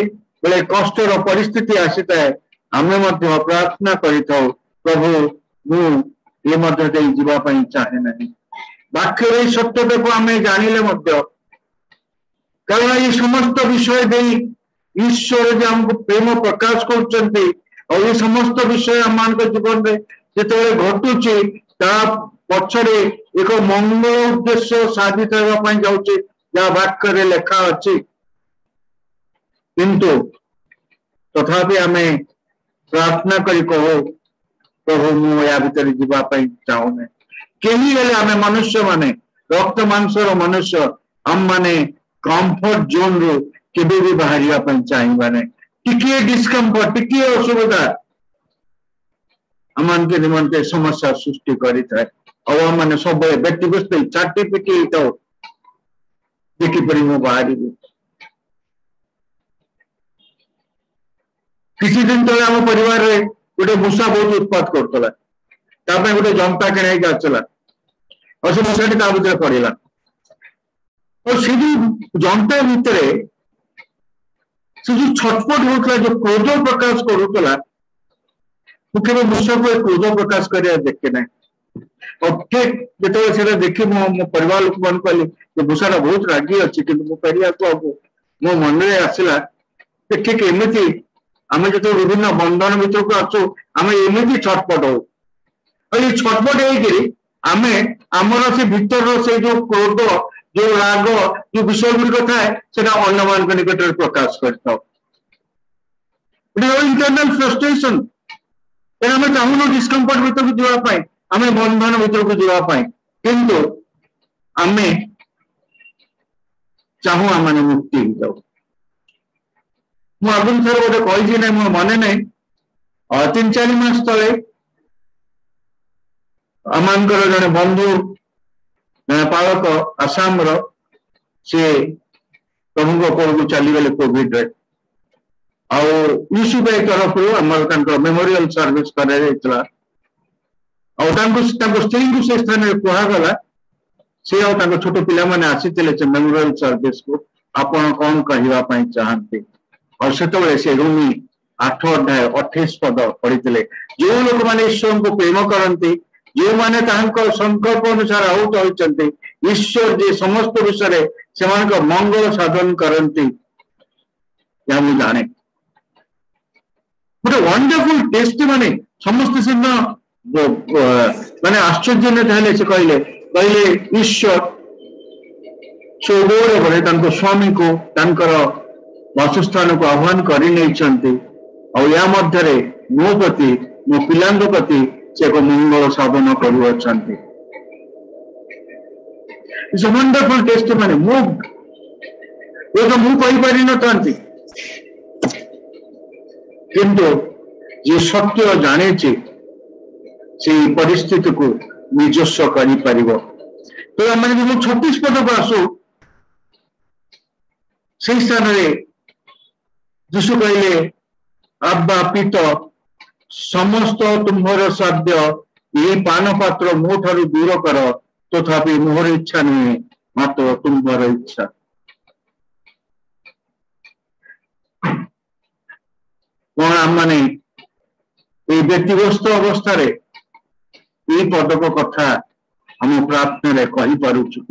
बेले कष्टर परिस्थिति आसी है आमे मध्य प्रार्थना करिथाउ प्रभु मु ये मध्य दे जीवा पई चाहे नहीं वाक्य सत्यता को आमे जानिले मध्य कारण ये समस्त विषय दे ईश्वर जे हमको प्रेम प्रकाश करचंती और ये समस्त विषय आम जीवन में जिते घटुची ता पछरे एक मंगल उद्देश्य साधित होगा जाऊँचे जहाँ वाक्य लेखा अच्छी किंतु तथापि आमे प्रार्थना करी कहो प्रभु मु या भीतर जीवाई चाहूने कहीं गले आमे मनुष्य माने रक्त मांसर मनुष्य आम माने कंफर्ट जोन रू केबे भी बाहर चाहिए नहीं टिके डिस्कम्फर्ट टिके असुविधा आम के निमंते समस्या सृष्टि करी और मैंने सब व्यक्तिगत सर्टिफिकेट देखिपर मु बाहर किसी दिन तले आम परिवार रे गोटे मूषा बहुत उत्पात करता गोटे जंता किणाई आसला और से मूषाटी ता भीतर पड़ा और से जो जंता भितर से जो छटपट होता जो क्रोध प्रकाश करूला मुझे मूषा को क्रोध प्रकाश कर देखे ना और ठीक जो देखी मो परिवार लोक मन कहली मूषाटा बहुत रागी अच्छी कि मो मन में आसला ठीक एमती आम जो विभिन्न बंधन भर को आसू आम एमती छटपट हो ये छटपट होमें आमर से भीतर से जो क्रोध जो राग जो विषय गुड़िक थाए अन्य मान निकट में प्रकाश करता इंटरनल फ्रस्ट्रेशन आम चाहून डिस्कम्फर्ट भर को जावाई आम बंधन भर को जावाई किंतु आम चाहू आम मुक्ति हो जाऊ मुगुन थर गोटे कही ना मोर मन नहीं 3-4 मास तले आमर जड़े बंधु पालक आसाम से प्रभु को चलीगले कोविड रे यूसीबीआई तरफ मेमोरियल सर्विस कर स्त्री को से स्थान में कहगला सी छोट पिला आसी मेमोरियल सर्विस को आपण कौन कहवाई चाहते और से रूमी 8 अध्याय 28 पद पढ़ी जो लोक मैंने ईश्वर को प्रेम करती जो मैंने संकल्प अनुसार आहुत होती ईश्वर जे समस्त विषय से मंगल साधन करती मुझे जाने गोटे वंडरफुल टेस्ट माने समस्त सिंह माने आश्चर्य से कहले ईश्वर सबोरे बड़े स्वामी को वासस्थान को आह्वान कर और या मध्य मो प्रति मो पिला प्रति से एक मंगल साधन कर वंडरफुल टेस्ट माने तो मुझे न था किंतु जे सत्य जाने से परिस्थिति को निजस्व कर तो आम 36 पद को आसू से स्थान यीशु कहले अब्बा पित समस्त तुम्हार साध्य ये पान पात्र मो ठारू दूर कर तथापि मोहर इच्छा नुहे मात्र तुम्हार इच्छा कौन आम मैंने व्यक्तिगत अवस्था पदक कथा हम प्रार्थना कही पारुचु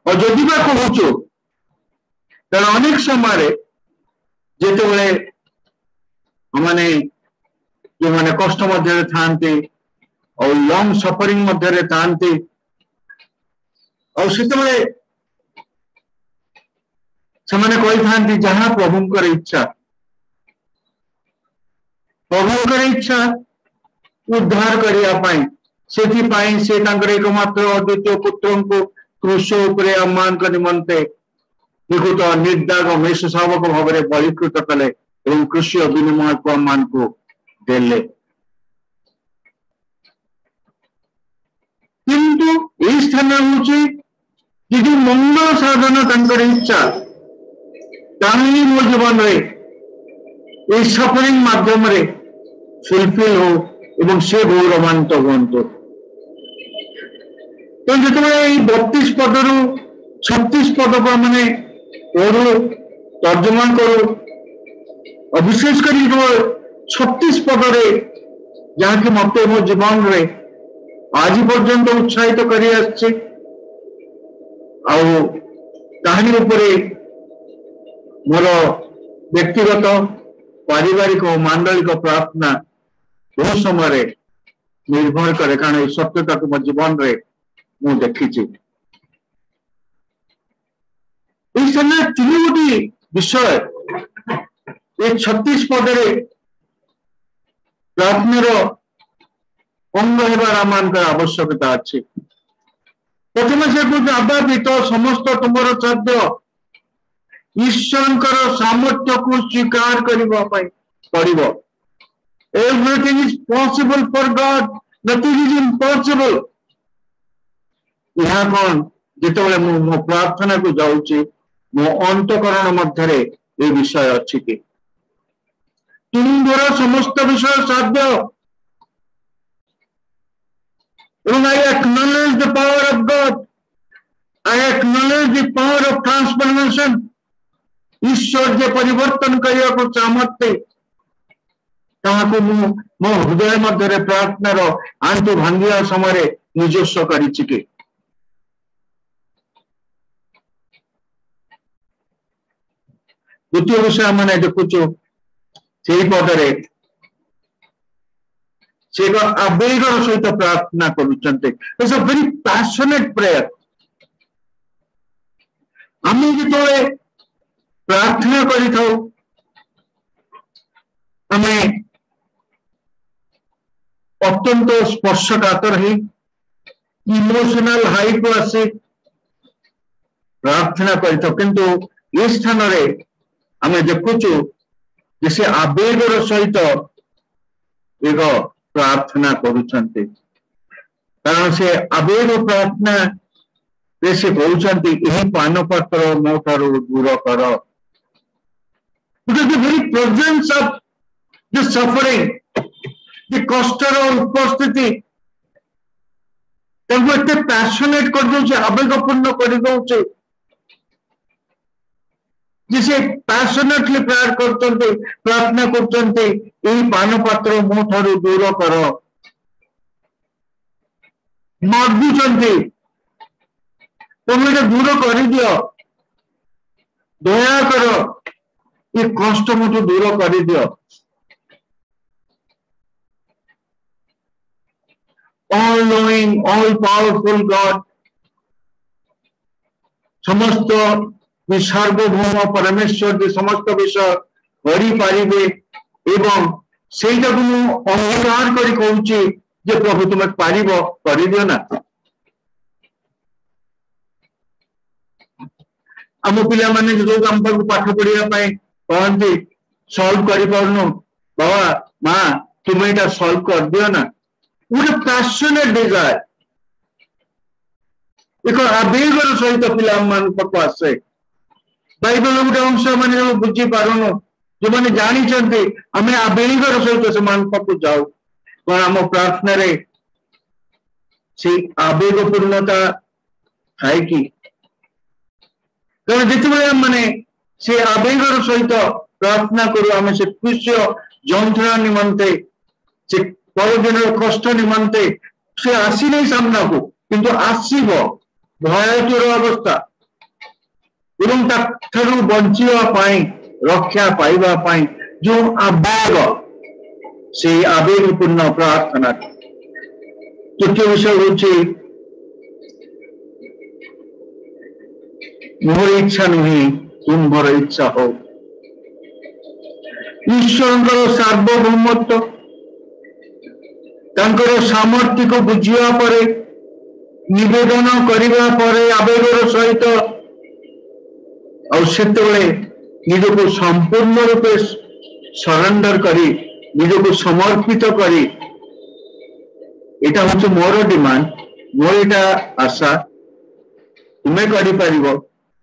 और जदि कहूचु तेना अनेक समय जिते माने जो माने कष्ट मध्य थांती और लंग सफरिंग मध्य थांती और ସେମାନେ କହିଥାନ୍ତି ଯାହା ପ୍ରଭୁଙ୍କର ଇଚ୍ଛା। ପ୍ରଭୁଙ୍କର ଇଚ୍ଛା ଉଦ୍ଧାର କରିବା ପାଇଁ, ସେଥିପାଇଁ ସେ ତାଙ୍କର एकमात्र ଅଦ୍ୱିତୀୟ ପୁତ୍ରଙ୍କୁ କ୍ରୁଶ ଉପରେ ଆମମାନଙ୍କ ନିମନ୍ତେ ନିକୁତ ନିର୍ଦାଗ ମେଷ ଶାବକ ଭାବରେ ବଳିକୃତ କଲେ ଏବଂ କୃଷିୟ ବିନିମୟକୁ ଆମମାନଙ୍କୁ ଦେଲେ। କିନ୍ତୁ ଏହି ସ୍ଥାନ ହେଉଛି ଯଦି ମଙ୍ଗଳ ସାଧନ ତାଙ୍କର ଇଚ୍ଛା, ତାହେଲେ ମୋ ଜୀବନରେ এই ସଫରିଂ ମାଧ୍ୟମରେ ଫୁଲଫିଲ୍ ହଉ ଏବଂ ସେ ଗୌରବାନ୍ୱିତ ହୁଅନ୍ତୁ। ତ ଯେତେବେଳେ ଏଇ 32 ପଦରୁ 36 ପଦକୁ ଆମେ ପଢୁ, ତର୍ଜମା କରୁ, ବିଶେଷ କରି 36 ପଦରେ ଯାହାକି ମତେ ମୋ ଜୀବନରେ ଆଜି ପର୍ଯ୍ୟନ୍ତ ଉତ୍ସାହିତ କରି ଆସିଛି, ଆଉ କାହାଣୀ ଉପରେ ମୋର ବ୍ୟକ୍ତିଗତ ପାରିବାରିକ ଓ ମାଣ୍ଡଳିକ ପ୍ରାର୍ଥନା ବହୁ ସମୟରେ ନିର୍ଭର କରେ, କାରଣ এই ସତ୍ୟତାକୁ ମୋ ଜୀବନରେ ମୁଁ ଦେଖିଛି। এই ସମୟରେ 3ଟି ବିଷୟ ଏ 36 ପଦରେ ପ୍ରାର୍ଥନାର ଅଙ୍ଗ ହେବାର ଆମମାନଙ୍କର ଆବଶ୍ୟକତା ଅଛି। ପ୍ରଥମେ ସେ କହୁଛି ଆବା ପିତା ସମସ୍ତ ତୁମର ଖାଦ୍ୟ ଈଶ୍ୱରଙ୍କର ସାମର୍ଥ୍ୟକୁ ସ୍ୱୀକାର କରିବା ପାଇଁ ପଡିବ। Everything is possible for God, nothing is impossible। ଏହା କଣ ଯେତେବେଳେ ମୁଁ ମୋ ପ୍ରାର୍ଥନାକୁ ଯାଉଛି, ମୋ ଅନ୍ତଃକରଣ ମଧ୍ୟରେ ଏ ବିଷୟ ଅଛି କି ତୁମର ସମସ୍ତ ବିଷୟ ସାଧ୍ୟ, ଏବଂ I acknowledge the power of God, I acknowledge the power of transformation। ଈଶ୍ୱର ଯେ ପରିବର୍ତ୍ତନ କରିବାକୁ ଚାହାନ୍ତି, ତାହାକୁ ମୁଁ ମୋ ହୃଦୟ ମଧ୍ୟରେ ପ୍ରାର୍ଥନାର ଆଣ୍ଠୁ ଭାଙ୍ଗିବା ସମୟରେ ନିଜସ୍ୱ କରିଛି କି? ଦ୍ୱିତୀୟ ବିଷୟ ଆମେ ଦେଖୁଛୁ ସେହି ପଦରେ ସେ ଏକ ଆବେଗର ସହିତ ପ୍ରାର୍ଥନା କରୁଛନ୍ତି। It's a very passionate prayer। ଆମେ ଯେତେବେଳେ ପ୍ରାର୍ଥନା କରିଥାଉ, ଆମେ ଅତ୍ୟନ୍ତ ସ୍ପର୍ଶକାତର ହେଇ ଇମୋସନାଲ ହାଇକୁ ଆସି ପ୍ରାର୍ଥନା କରିଥାଉ, କିନ୍ତୁ ଏ ସ୍ଥାନରେ ଆମେ ଦେଖୁଛୁ ଯେ ସେ ଆବେଗର ସହିତ ଏକ ପ୍ରାର୍ଥନା କରୁଛନ୍ତି, କାରଣ ସେ ଆବେଗ ପ୍ରାର୍ଥନା ସେ କହୁଛନ୍ତି ଏହି ପାନପତ୍ର ମୋ ଠାରୁ ଦୂର କର। Because the very presence of the suffering, the କଷ୍ଟର ଉପସ୍ଥିତି ତାଙ୍କୁ ଏତେ ପ୍ୟାସନେଟ୍ କରିଦଉଛି, ଆବେଗପୂର୍ଣ୍ଣ କରିଦଉଛି ଯେ ସେ ପ୍ୟାସନେଟଲି ପ୍ରେୟାର କରୁଛନ୍ତି, ପ୍ରାର୍ଥନା କରୁଛନ୍ତି ଏହି ପାନପତ୍ର ମୋ ଠାରୁ ଦୂର କର। ମାଗୁଛନ୍ତି ତମେ ଏଟା ଦୂର କରିଦିଅ, ଦୟାକର ଏ କଷ୍ଟ ମୋଠୁ ଦୂର କରିଦିଅ। All knowing, all powerful God, ସମସ୍ତ ସାର୍ବଭୌମ ପରମେଶ୍ୱର ଯେ ସମସ୍ତ ବିଷୟ କରିପାରିବେ, ଏବଂ ସେଇଟାକୁ ମୁଁ ଅଙ୍ଗୀକାର କରି କହୁଛି ଯେ ପ୍ରଭୁ ତୁମେ ପାରିବ, କରିଦିଅ ନା। ଆମ ପିଲାମାନେ ଯୋଉ ଆମ ପାଖକୁ ପାଠ ପଢିବା ପାଇଁ କହନ୍ତି ସଲ୍ଭ କରିପାରୁନୁ, ବାବା ମା ତୁମେ ଏଇଟା ସଲ୍ଭ କରିଦିଅ ନା। ଗୋଟେ ପ୍ୟାସନେଟ୍ ଡିଜାୟାର, ଏକ ଆବେଗର ସହିତ ପିଲାମାନଙ୍କ ପାଖକୁ ଆସେ। ବାଇବେଲ ଗୋଟେ ଅଂଶ ମାନେ ବୁଝି ପାରୁନୁ, ଯୋଉମାନେ ଜାଣିଛନ୍ତି ଆମେ ଆବେଗର ସହିତ ସେମାନଙ୍କ ପାଖକୁ ଯାଉ, କାରଣ ଆମ ପ୍ରାର୍ଥନାରେ ସେଇ ଆବେଗ ପୂର୍ଣ୍ଣତା ଥାଏ କି? କାରଣ ଯେତେବେଳେ ଆମେ ସେ ଆବେଗର ସହିତ ପ୍ରାର୍ଥନା କରୁ, ଆମେ ସେ କୃଷ୍ୟ ଯନ୍ତ୍ରଣା ନିମନ୍ତେ, ସେ ପରଦିନର କଷ୍ଟ ନିମନ୍ତେ ସେ ଆସିନି ସାମ୍ନାକୁ, କିନ୍ତୁ ଆସିବ ଭୟାତୁର ଅବସ୍ଥା ଏବଂ ତାଠାରୁ ବଞ୍ଚିବା ପାଇଁ, ରକ୍ଷା ପାଇବା ପାଇଁ ଯୋଉ ଆବେଗ, ସେଇ ଆବେଗପୂର୍ଣ୍ଣ ପ୍ରାର୍ଥନା। ତୃତୀୟ ବିଷୟ ହେଉଛି ମୋର ଇଚ୍ଛା ନୁହେଁ तुम्हार इच्छा हो। ईश्वर सार्वभौमत्व सामर्थ्य को बुझा पर निवेदन करने आवेगर सहित निज को संपूर्ण रूपे सरेंडर करी निज को समर्पित करी एटा हूँ मोर डिमांड मोर एटा आशा तुम्हें कर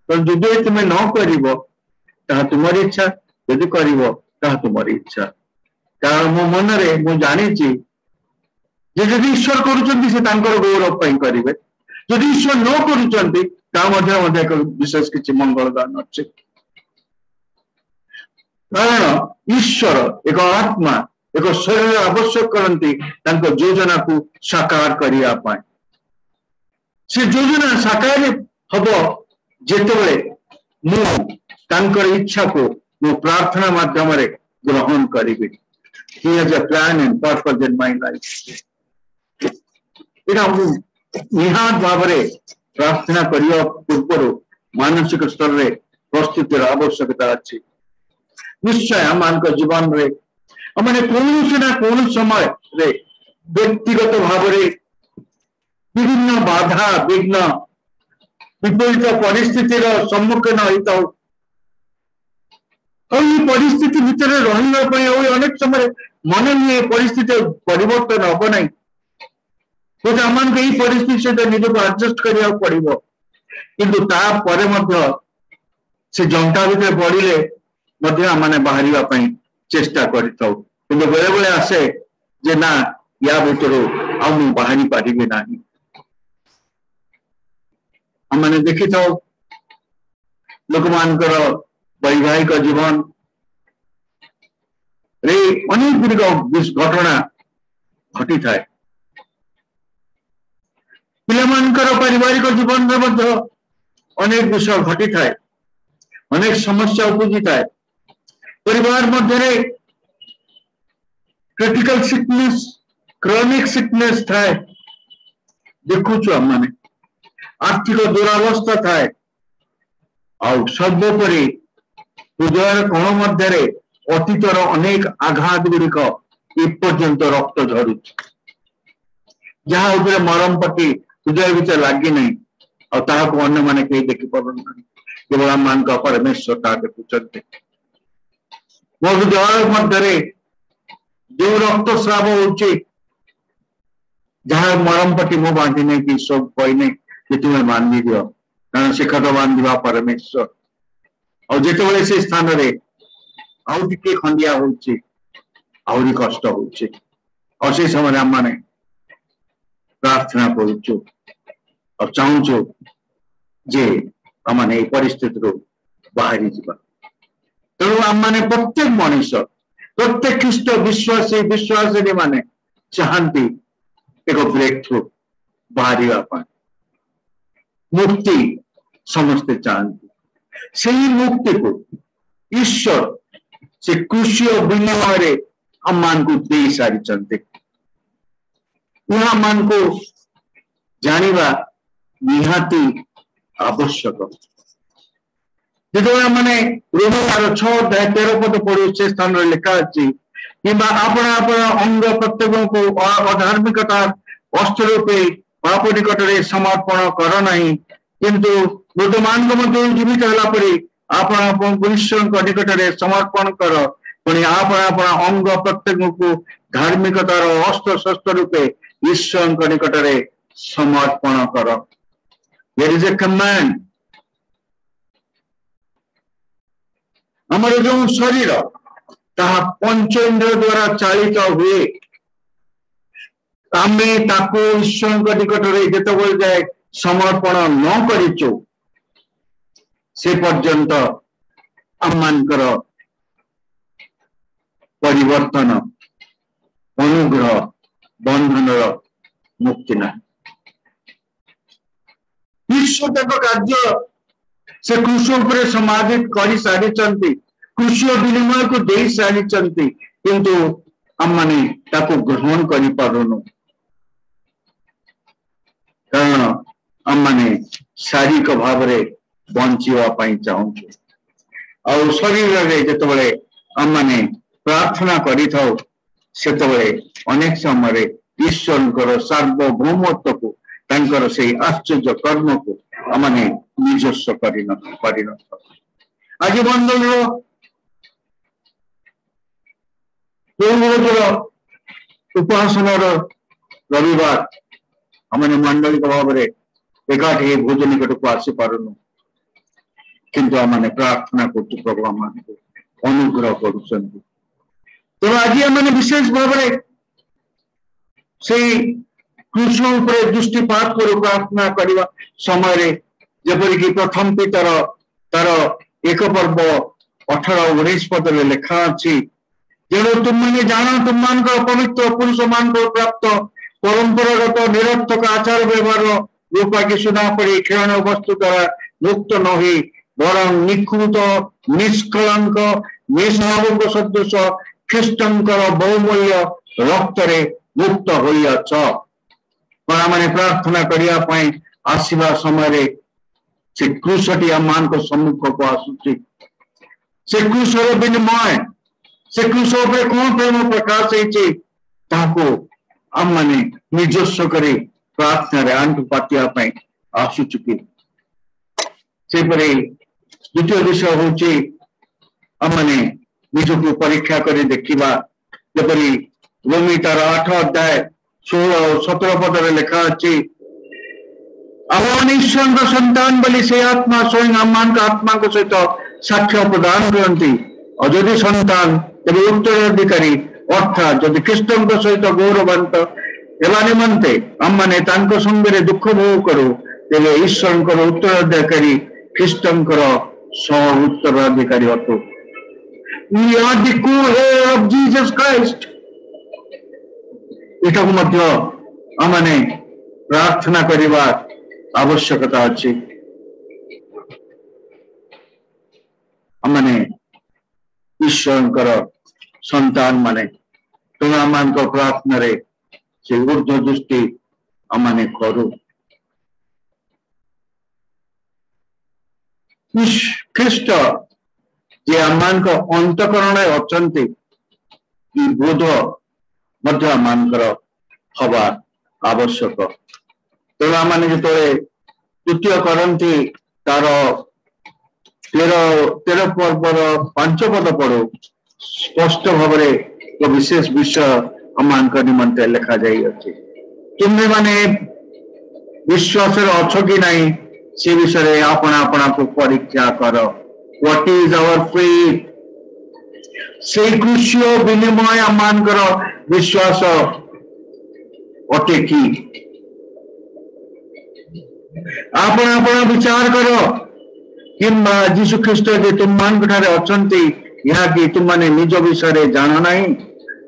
जदि तुम्हें न कर तुम इच्छा यदि कर तुम इच्छा कारण मो मन रे मु जानी जदि ईश्वर कर गौरव करेंगे जदि ईश्वर न कर विशेष किसी मंगलदान अच्छे कारण ईश्वर एक आत्मा एक शरीर आवश्यक करती योजना को साकार करने से योजना साकार हम जिते मु इच्छा को मो प्रार्थना माध्यम ग्रहण करी He has a plan and purpose in my life. निहात भाव प्रार्थना करने पूर्व मानसिक स्तर में प्रस्तुतिर आवश्यकता अच्छी निश्चय आम जीवन में मैंने कौन ना कौन समय रे व्यक्तिगत भाव विभिन्न बाधा विघ्न विपरीत परिस्थितिर सम्मुखीन होता परिस्थिति भितर रही अनेक समय मन हुए परिस्थिति परिवर्तन हम ना बोध आम परिस्थिति सहित निजक आडजस्ट करा पड़ो किंतु से जंटा भितर पड़े आम बाहर चेष्टा कर बेले बेले आसे जे ना या भर आउ बाहरी पारि ना आम देखी था लोक मान वैवाहिक जीवन रे अनेक गुड़िक घटना घटी थाए पिलामानकर पारिवारिक जीवन में अनेक विषय घटी थाए अनेक समस्या उपजी थाए परिवार मध्य क्रिटिकल सिकनेस क्रॉनिक सिकनेस थाए देखुचु आम माने आर्थिक दुरावस्था थाए सर्वोपरि हृदय कोण मध्य अतीतर अनेक आघात गुड़िक एपर्यंत रक्त झरू जहाँ मरम पट्टी हृदय भीतर लगी नहीं अन्य माने कहीं देखी पारना केवल आम मान परमेश्वर ता देखुंत मो हृदय मध्य जो रक्तस्राव हो जहाँ मरम पट्टी मो बांधी नहीं कि सब कहने कि तुम्हें बांधी दियो कारण शिखर बांधा परमेश्वर और जिते से स्थान रे आउ टिके खंडिया होरी कष्ट हो समय आम माने प्रार्थना करुचु और चाहूचु जे आम परिस्थिति बाहरी जा तेणु आम मैंने प्रत्येक मनीष प्रत्येक ख्रीष्ट विश्वासी विश्वासी माने चाहती एक ब्रेक थ्रू बाहर मुक्ति समस्ते चाहती से मुक्ति को ईश्वर से कृषि और विनिमय आम मान को दे सारी यहाँ मान को जानिबा निहाती आवश्यक जो मैंने रोमार 6:13 पद पढ़ू से स्थान लिखा अच्छी कि अंग प्रत्येक को अधार्मिकता अस्त्र रूपे पाप निकट में समर्पण कर नहीं किंतु मृतमान जीवित है ईश्वर निकट में समर्पण कर पुणी आप अंग प्रत्येक को धार्मिकतार अस्त्र शस्त्र रूपे ईश्वर निकट में समर्पण कर देयर इज ए कमांड हमर जो शरीर ताहा पंचेन्द्र द्वारा चालित हुए आमे ताको ईश्वर निकट में जिते जाए समर्पण न करिचु से पर्यंत आममानकर परिवर्तन अनुग्रह बंधन मुक्ति ना ईश्वर कार्य से कृषि उपर समाधित कर सारी कृषि विनिमय को दे सारी किंतु आम माने ताको ग्रहण कर पारुनु कारण आम माने शारीरिक भाव में बंचापी चाहूँ ଆଉ ଶରୀରରେ ଯେତେବେଳେ ଆମମାନେ ପ୍ରାର୍ଥନା କରିଥାଉ ସେତେବେଳେ ଅନେକ ସମୟରେ ଈଶ୍ୱରଙ୍କର ସାର୍ବଭୌମତ୍ୱକୁ ତାଙ୍କର ସେଇ ଆଶ୍ଚର୍ଯ୍ୟ କର୍ମକୁ ଆମମାନେ ନିଜସ୍ୱ କରିନଥାଉ। ଆଜି ମଣ୍ଡଳର ଉପାସନାର ରବିବାର ଆମମାନେ ମାଣ୍ଡଳିକ ଭାବରେ ଏକାଠି ଭୋଜନ ନିକଟକୁ ଆସିପାରୁନୁ, କିନ୍ତୁ ଆମମାନେ ପ୍ରାର୍ଥନା କରୁଛୁ ପ୍ରଭୁ ଆମମାନଙ୍କୁ ଅନୁଗ୍ରହ କରୁଛନ୍ତି। ତେଣୁ ଆଜି ଆମମାନେ ବିଶେଷ ଭାବରେ ସେଇ କୃଷ୍ଣ ଉପରେ ଦୃଷ୍ଟିପାତ କରୁ ପ୍ରାର୍ଥନା କରିବା ସମୟରେ, ଯେପରିକି ପ୍ରଥମ ପିତର ତାର 1 ପର୍ବ 18-19 ପଦରେ ଲେଖା ଅଛି, ତେଣୁ ତୁମମାନେ ଜାଣ ତୁମମାନଙ୍କର ପବିତ୍ର ପୁରୁଷ ମାନଙ୍କର ପ୍ରାପ୍ତ ପରମ୍ପରାଗତ ନିରର୍ଥକ ଆଚାର ବ୍ୟବହାର ରୂପାକି ସୁନା ପରି ଖେଳଣ ବସ୍ତୁ ଦ୍ୱାରା ମୁକ୍ତ ନ ହୋଇ ବରଂ ନିଖୁତ ନିଷ୍କଳଙ୍କ ନିଷ୍ଭାବଙ୍କ ସଦୃଶ ଖ୍ରୀଷ୍ଟଙ୍କର ବହୁମୂଲ୍ୟ ରକ୍ତରେ ମୁକ୍ତ ହୋଇଅଛ। ଆମମାନେ ପ୍ରାର୍ଥନା କରିବା ପାଇଁ ଆସିବା ସମୟରେ ସେ କୃଷଟି ଆମମାନଙ୍କ ସମ୍ମୁଖକୁ ଆସୁଛି। ସେ କୃଷର ବିନିମୟ, ସେ କୃଷ ଉପରେ କଣ ପ୍ରେମ ପ୍ରକାଶ ହେଇଛି ତାହାକୁ ଆମମାନେ ନିଜସ୍ୱ କରି ପ୍ରାର୍ଥନାରେ ଆଣ୍ଠୁ ପାତିବା ପାଇଁ ଆସୁଛୁ କି? ସେପରି ଦ୍ୱିତୀୟ ବିଷୟ ହଉଛି ଆମମାନେ ନିଜକୁ ପରୀକ୍ଷା କରି ଦେଖିବା, ଯେପରି ରୋମୀ ତାର 8 ଅଧ୍ୟାୟ 16 ଓ 17 ପଦରେ ଲେଖା ଅଛି, ଆମମାନେ ଈଶ୍ୱରଙ୍କ ସନ୍ତାନ ବୋଲି ସେ ଆତ୍ମା ସ୍ୱୟଂ ଆମମାନଙ୍କ ଆତ୍ମାଙ୍କ ସହିତ ସାକ୍ଷ୍ୟ ପ୍ରଦାନ କରନ୍ତି। ଆଉ ଯଦି ସନ୍ତାନ ତେବେ ଉତ୍ତରାଧିକାରୀ, ଅର୍ଥାତ୍ ଯଦି ଖ୍ରୀଷ୍ଟଙ୍କ ସହିତ ଗୌରବାନ୍ୱିତ ହେବା ନିମନ୍ତେ ଆମମାନେ ତାଙ୍କ ସଙ୍ଗରେ ଦୁଃଖ ଭୋଗ କରୁ, ତେବେ ଈଶ୍ୱରଙ୍କର ଉତ୍ତରାଧିକାରୀ ଖ୍ରୀଷ୍ଟଙ୍କର ସହ ଉତ୍ତରାଧିକାରୀ ଅଟୁ। We are the co-heir of Jesus Christ. ଏଟାକୁ ମଧ୍ୟ ଆମମାନେ ପ୍ରାର୍ଥନା କରିବା ଆବଶ୍ୟକତା ଅଛି। ଆମମାନେ ଈଶ୍ୱରଙ୍କର ସନ୍ତାନ ମାନେ, ତେଣୁ ଆମମାନଙ୍କ ପ୍ରାର୍ଥନାରେ ସେ ଉର୍ଦ୍ଧ୍ୱ ଦୃଷ୍ଟି ଆମମାନେ କରୁ। ଖ୍ରୀଷ୍ଟ ଯେ ଆମମାନଙ୍କ ଅନ୍ତଃକରଣରେ ଅଛନ୍ତି, କି ବୋଧ ମଧ୍ୟ ଆମମାନଙ୍କର ହବା ଆବଶ୍ୟକ। ତେଣୁ ଆମମାନେ ଯେତେବେଳେ 2 କରନ୍ତି ତାର 13 ପର୍ବର 5 ପଦ ପଢୁ, ସ୍ପଷ୍ଟ ଭାବରେ ବିଶେଷ ବିଷୟ ଆମମାନଙ୍କ ନିମନ୍ତେ ଲେଖାଯାଇଅଛି। ତୁମେମାନେ ବିଶ୍ୱାସରେ ଅଛ କି ନାହିଁ ସେ ବିଷୟରେ ଆପଣାକୁ ପରୀକ୍ଷା କର। What is our faith? ସେଇ କୃଷି ବିନିମୟ ଆମମାନଙ୍କର ବିଶ୍ୱାସ ଅଟେ କି? ଆପଣ ବିଚାର କର, କିମ୍ବା ଯୀଶୁ ଖ୍ରୀଷ୍ଟ ଯେ ତୁମମାନଙ୍କ ଠାରେ ଅଛନ୍ତି ଏହା କି ତୁମମାନେ ନିଜ ବିଷୟରେ ଜାଣ ନାହିଁ?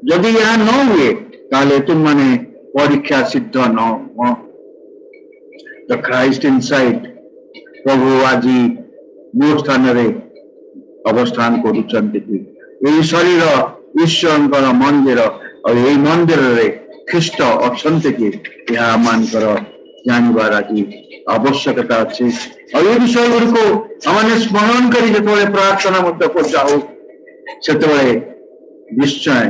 ଯଦି ଏହା ନ ହୁଏ ତାହେଲେ ତୁମମାନେ ପରୀକ୍ଷା ସିଦ୍ଧ ନ ହୁଅ। The Christ inside, ପ୍ରଭୁ ଆଜି ମୋ ସ୍ଥାନରେ ଅବସ୍ଥାନ କରୁଛନ୍ତି କି? ଏହି ଶରୀର ଈଶ୍ୱରଙ୍କର ମନ୍ଦିର, ଆଉ ଏହି ମନ୍ଦିରରେ ଖ୍ରୀଷ୍ଟ ଅଛନ୍ତି କି? ଏହା ଆମମାନଙ୍କର ଜାଣିବାର ଆଜି ଆବଶ୍ୟକତା ଅଛି। ଆଉ ଏ ବିଷୟ ଗୁଡ଼ିକୁ ଆମମାନେ ସ୍ମରଣ କରି ଯେତେବେଳେ ପ୍ରାର୍ଥନା ମଧ୍ୟକୁ ଯାଉ, ସେତେବେଳେ ନିଶ୍ଚୟ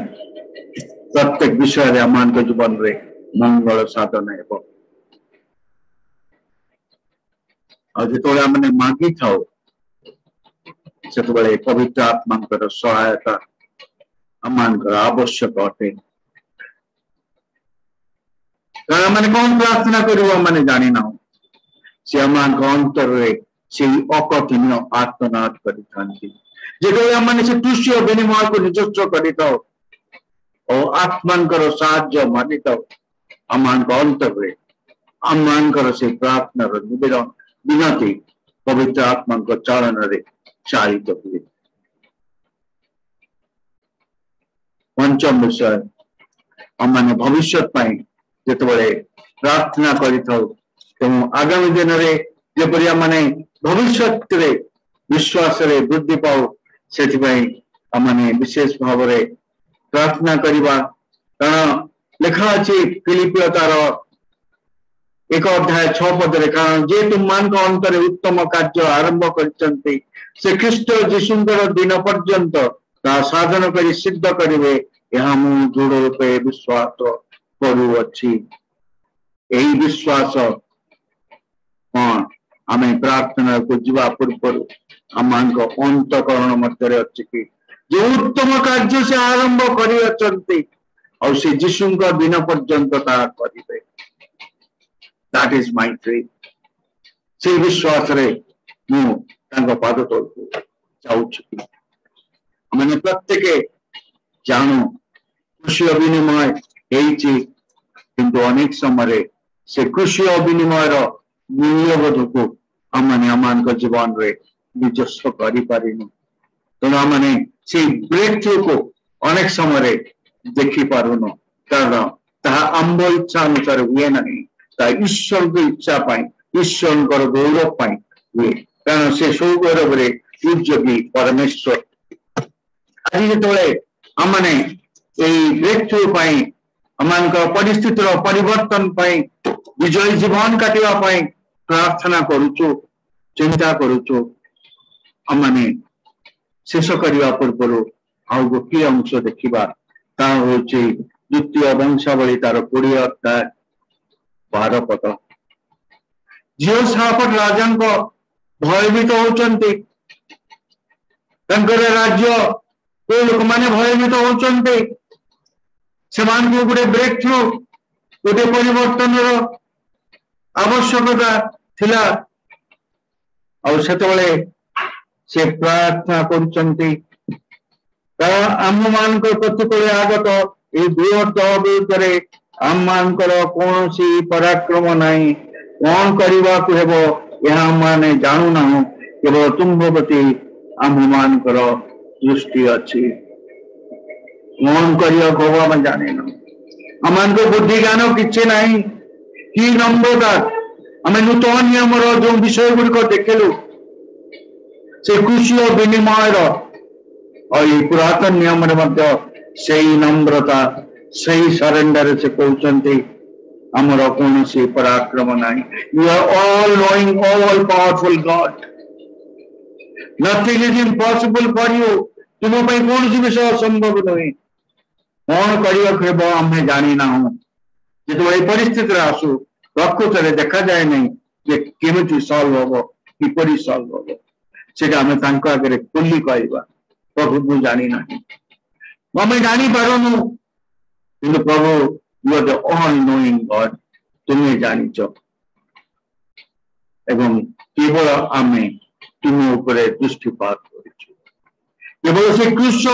ପ୍ରତ୍ୟେକ ବିଷୟରେ ଆମମାନଙ୍କ ଜୀବନରେ ମଙ୍ଗଳ ସାଧନ ହେବ। ଆଉ ଯେତେବେଳେ ଆମେ ମାଗିଥାଉ ସେତେବେଳେ ପବିତ୍ର ଆତ୍ମାଙ୍କର ସହାୟତା ଆମମାନଙ୍କର ଆବଶ୍ୟକ ଅଟେ। କାରଣ ଆମେ କଣ ପ୍ରାର୍ଥନା କରିବୁ ଆମେ ଜାଣିନାହୁଁ। ସେ ଆମମାନଙ୍କ ଅନ୍ତରରେ ସେଇ ଅକଥନୀୟ ଆତ୍ମନାଦ କରିଥାନ୍ତି। ଯେତେବେଳେ ଆମେ ସେ କୃଷି ବିନିମୟକୁ ନିଜସ୍ୱ କରିଥାଉ ଓ ଆତ୍ମାଙ୍କର ସାହାଯ୍ୟ ମାଗିଥାଉ, ଆମମାନଙ୍କ ଅନ୍ତରରେ ଆମମାନଙ୍କର ସେ ପ୍ରାର୍ଥନାର ନିବେଦନ ବିନତି ପବିତ୍ର ଆତ୍ମାଙ୍କ ଚାଳନାରେ ଚାଳିତ ହୁଏ। ପଞ୍ଚମ ବିଷୟ, ଆମମାନେ ଭବିଷ୍ୟତ ପାଇଁ ଯେତେବେଳେ ପ୍ରାର୍ଥନା କରିଥାଉ, ତେଣୁ ଆଗାମୀ ଦିନରେ ଯେପରି ଆମମାନେ ଭବିଷ୍ୟତରେ ବିଶ୍ୱାସରେ ବୃଦ୍ଧି ପାଉ, ସେଥିପାଇଁ ଆମମାନେ ବିଶେଷ ଭାବରେ ପ୍ରାର୍ଥନା କରିବା। କାରଣ ଲେଖା ଅଛି ଫିଲିପିଓ ତାର 1 अध्याय 6 पदरे कारण जे तुम मान अंतरे उत्तम कार्य आरंभ करचंती से ख्रीष्ट जीशुंकर दिन पर्यंत ता साधन करी सिद्ध करिवे यह मु दृढ़ रूपे विश्वास करूअछि। यही विश्वास कौन आमे प्रार्थना को जीवा पूर्व आम अंतकरण मध्य अच्छी कि जो उत्तम कार्य से आरंभ कर से जीशु दिन पर्यंत करेंगे। That is my faith. से विश्वास रे मु पाद तल को चाहूँ मैंने प्रत्येक जानू कृषि विनिमय किंतु अनेक समय से कृषि विनिमय मूल्यबोध को आम जीवन रे निजस्व कर तेणु आम से ब्रेक थ्रू को अनेक समय देखी पारुन कारण ताहा आंब इच्छा अनुसार हुए ना ईश्वर की इच्छा ईश्वर गौरव हुए कारण से सौ गौरव उद्योगी परमेश्वर आज जो आम ब्रेक थ्रू आम परिस्थिति परिवर्तन विजय जीवन काटापी प्रार्थना करुचु चिंता करुचु आम शेष करने पूर्व आउ गोटे अंश देखा हूँ द्वितीय वंशावली तार 20 अध्याय 12 पद जीहोशाफात राजा भयभीत होती राज्य को लोक मैंने भयभीत होती से गोटे ब्रेक थ्रू गोटे परिवर्तन आवश्यकता थिला और से प्रार्थना करुचंती आम मान प्रतिकूल आगत ये बृहत विरुद्ध आम मान कौन पराक्रम नाई कौन करने को हेब यह माने जानू ना केवल तुम्भ प्रति आम मान दृष्टि अच्छी कौन करने को आम जाने आम बुद्धि ज्ञान किसी ना कि नम्रता आम नूतन नियम जो विषय गुड़िक देखलु से कृषि और विनिमय और ये पुरातन नियम से नम्रता से सरेंडर से कहते आमर कौन सी पराक्रम ना you are all knowing all powerful God nothing is impossible for you तुम कौन सी विषय असंभव नुहे कौन कर आम जानी ना जो ये परिस्थिति आसू प्रकृत में देखा जाए नहीं केमी सल्व हम किपर सल्व हम से आम आगे खोली कहवा प्रभु मु जानी ना आम जानी पारुनु कि प्रभु you are the all knowing God तुम्हें जानिच एवं केवल आम तुम दृष्टिपात केवल से कृष्ण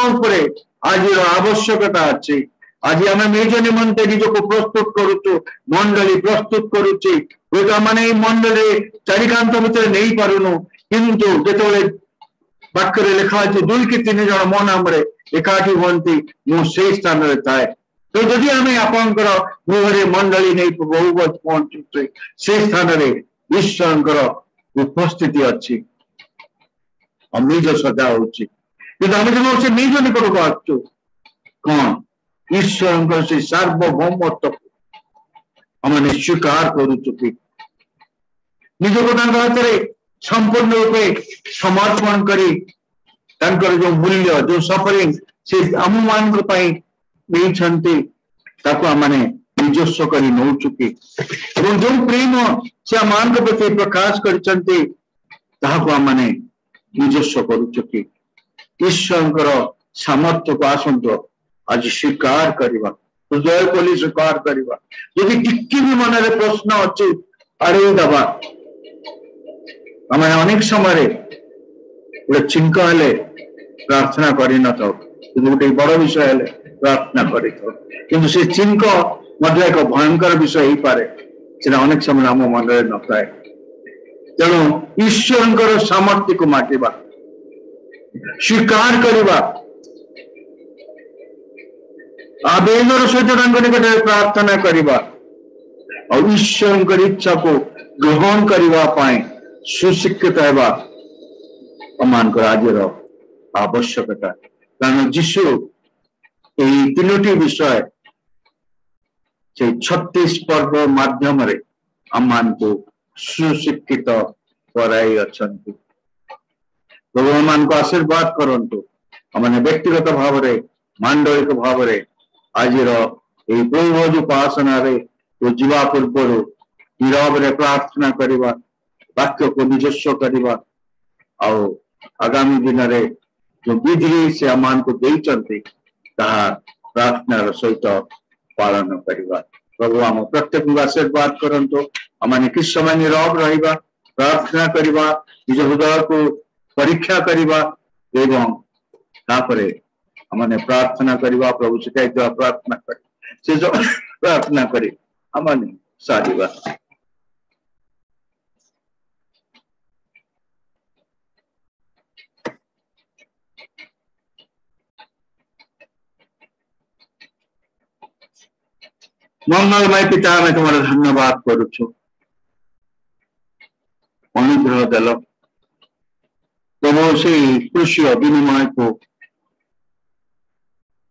आज आवश्यकता अच्छी आज आम निज निमंते निजक प्रस्तुत करुचु मंडली प्रस्तुत करुचे मैंने मंडली चारिकांत भितर नहीं पारुनु किंतु जो वाक्य लिखा अच्छे 2 कि 3 जन मो नाम एकाठी हमें मुझे स्थान में थाए तो जदि आम आपंकर गृह मंडली नहीं बहुवत पहुंचे से स्थान में ईश्वर उपस्थिति अच्छी निज सजा होची जो से निज निकट को आसु कौन ईश्वर से सार्वभौमत्व आम स्वीकार करुचु निजक हाथ में संपूर्ण रूपे समर्पण करी जो मूल्य जो सफरिंग से आम मान निजस्व कर नौ चुकी जो प्रेम से आम प्रति प्रकाश कर निजस्व करुचुकी ईश्वर सामर्थ्य को आसतु आज स्वीकार करवा हृदय खोली स्वीकार करवा यदि टिकी भी मन में प्रश्न अच्छी आड़े दबा आम अनेक समय गोटे चिंक हेले प्रार्थना कर गोटे बड़ विषय हेले प्रार्थना कर से चिंक एक भयंकर विषय हो पारे से अनेक समय आम मन में न थाए तेणु ईश्वर सामर्थ्य को माटिबा स्वीकार करवा आवेदन सहित निकट प्रार्थना करवा और ईश्वर इच्छा को ग्रहण करने सुशिक्षित होगा आम आज आवश्यकता कारण जीशु यही 3टी विषय से 36 पर्व माध्यम अम्मान को सुशिक्षित कराई अछंती प्रभु अम्मान को आशीर्वाद करंतु अमाने व्यक्तिगत भाव रे मांडलिक भाव रे आजिर ए पूर्व उपासना रे तो जीवा पूर्व नीरव रे प्रार्थना करिवा वाक्य को निजस्व करिवा और आगामी दिन रे जो विधि से अम्मान को देइचंती ताहा प्रार्थना सहित पालन करिवा प्रभु आम प्रत्येक आशीर्वाद करंतु अमाने किस समय नीरव रहिबा प्रार्थना करिवा निज हृदय को परीक्षा करिवा एवं तापरे अमाने प्रार्थना करिवा प्रभु शिकाय दिवा प्रार्थना करि से जो प्रार्थना करि अमाने सारिवा मंगलमय पिता मैं तुम्हारा धन्यवाद करुछु अनुग्रह देल प्रभु से कृषि विनिमय को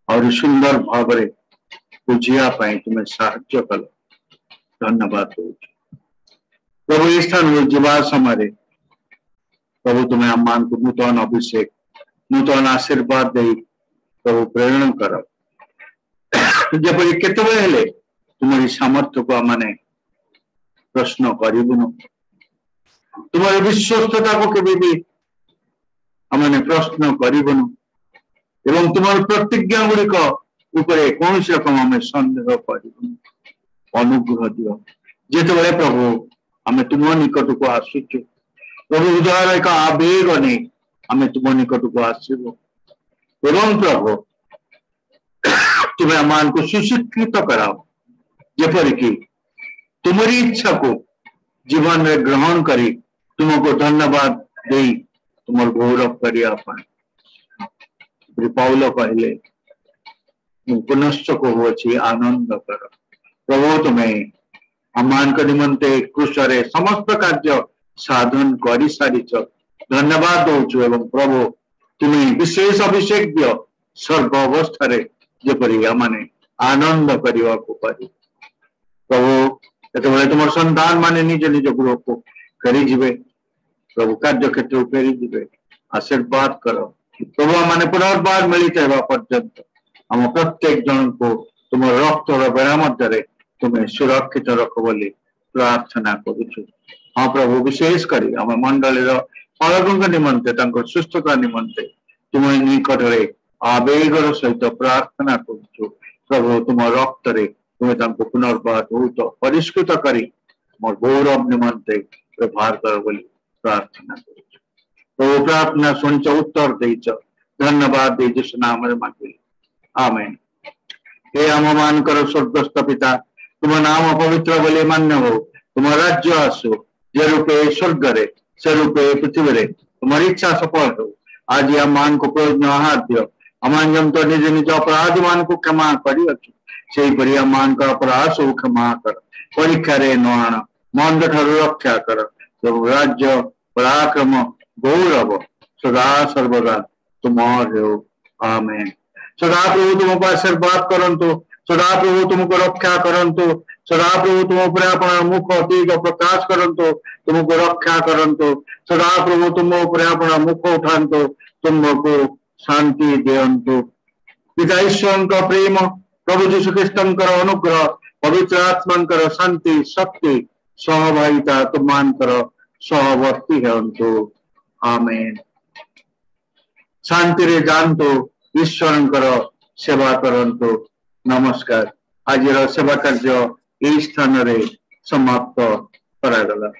और सुंदर भाव रे बुझिया पाई तुम्हें साहाय्य कल धन्यवाद करुछु प्रभु इस स्थान जीवा समय प्रभु तुम्हें अम्मान को नूतन अभिषेक नूतन आशीर्वाद दे प्रभु प्रेरण कर जपरी केतबे हेले तुम्हारी सामर्थ्य को आमने प्रश्न करूनु तुम्हारी विश्वस्तता को केबे भी आमने प्रश्न करूनु एवं तुम्हारी प्रतिज्ञा गुड़िक उपरे कौन से रकम आम सन्देह करूनु अनुग्रह दियो जेते प्रभु आम तुम निकट को आसुचु प्रभु हृदय एक आवेग नहीं आम तुम निकट को आसबो एवं प्रभु तुम्हें अम्मान को सुशिक्षित कराओ जेपरिकी तुम्हारी इच्छा को जीवन में ग्रहण करी तुमको धन्यवाद दे तुम गौरव करिया पौल कहले पुनश्च को होची आनंद कर प्रभु तुम्हें अम्मान के निमंते क्रूसरे समस्त कार्य साधन कर सारी धन्यवाद दौचु एवं प्रभु तुम्हें विशेष अभिषेक दियो सर्व अवस्था जेपरी आमने आनंद करने को पारी प्रभु ये तुम संतान माने निज निज गृह को फेरी जीवे प्रभु कार्य क्षेत्र फेरी जीवे आशीर्वाद कर प्रभु माने पुनर्बार मिलित होगा पर्यंत आम प्रत्येक जन को तुम रक्त बेड़ा मध्य तुम्हें सुरक्षित रख बोली प्रार्थना करुछु हाँ प्रभु विशेष करी आम मंडली फलकों निमंते सुस्थता निमंते तुम निकट आवेगर सहित प्रार्थना करुछु प्रभु तुम रक्त तुम्हें पुनर्बार बहुत परिष्कृत करी मोर गौरव निमंते व्यवहार कर बोली प्रार्थना करुछु प्रभु प्रार्थना सुनिच उत्तर देच धन्यवाद दे यीशु नाम रे मांगिली आमेन हे आम मानकर स्वर्गस्थ पिता तुम नाम पवित्र बोली मान्य हो तुम राज्य आसो जे रूपे स्वर्ग रे से रूपे पृथ्वी रे तुम्हारी इच्छा सफल हो आज आम मान को प्रयोजन आहार दियो अमान जम तो निज निज अपराध मान को क्षमा करी अच्छु से परी मान का अपराध सब क्षमा कर परीक्षा रे न आण मंद ठारू रक्षा कर प्रभु राज्य पराक्रम गौरव सदा सर्वदा तुम्हारे हो आमेन सदा प्रभु तुमको आशीर्वाद करंतु सदा प्रभु तुमको रक्षा करंतु सदा प्रभु तुम उपरे अपन मुख तेज प्रकाश करंतु तुमको रक्षा करंतु सदा प्रभु तुम उपरे अपन मुख उठांतु तुमको शांति देंतु पिता ईश्वर का प्रेम प्रभु यीशु ख्रीष्टर अनुग्रह पवित्र आत्मा शांति शक्ति सहभागिता तुमकर सहवर्ती हेतु आमेन शांति रे जानतु ईश्वर सेवा करंतु नमस्कार आज सेवा कार्य यही स्थान रे समाप्त करागला।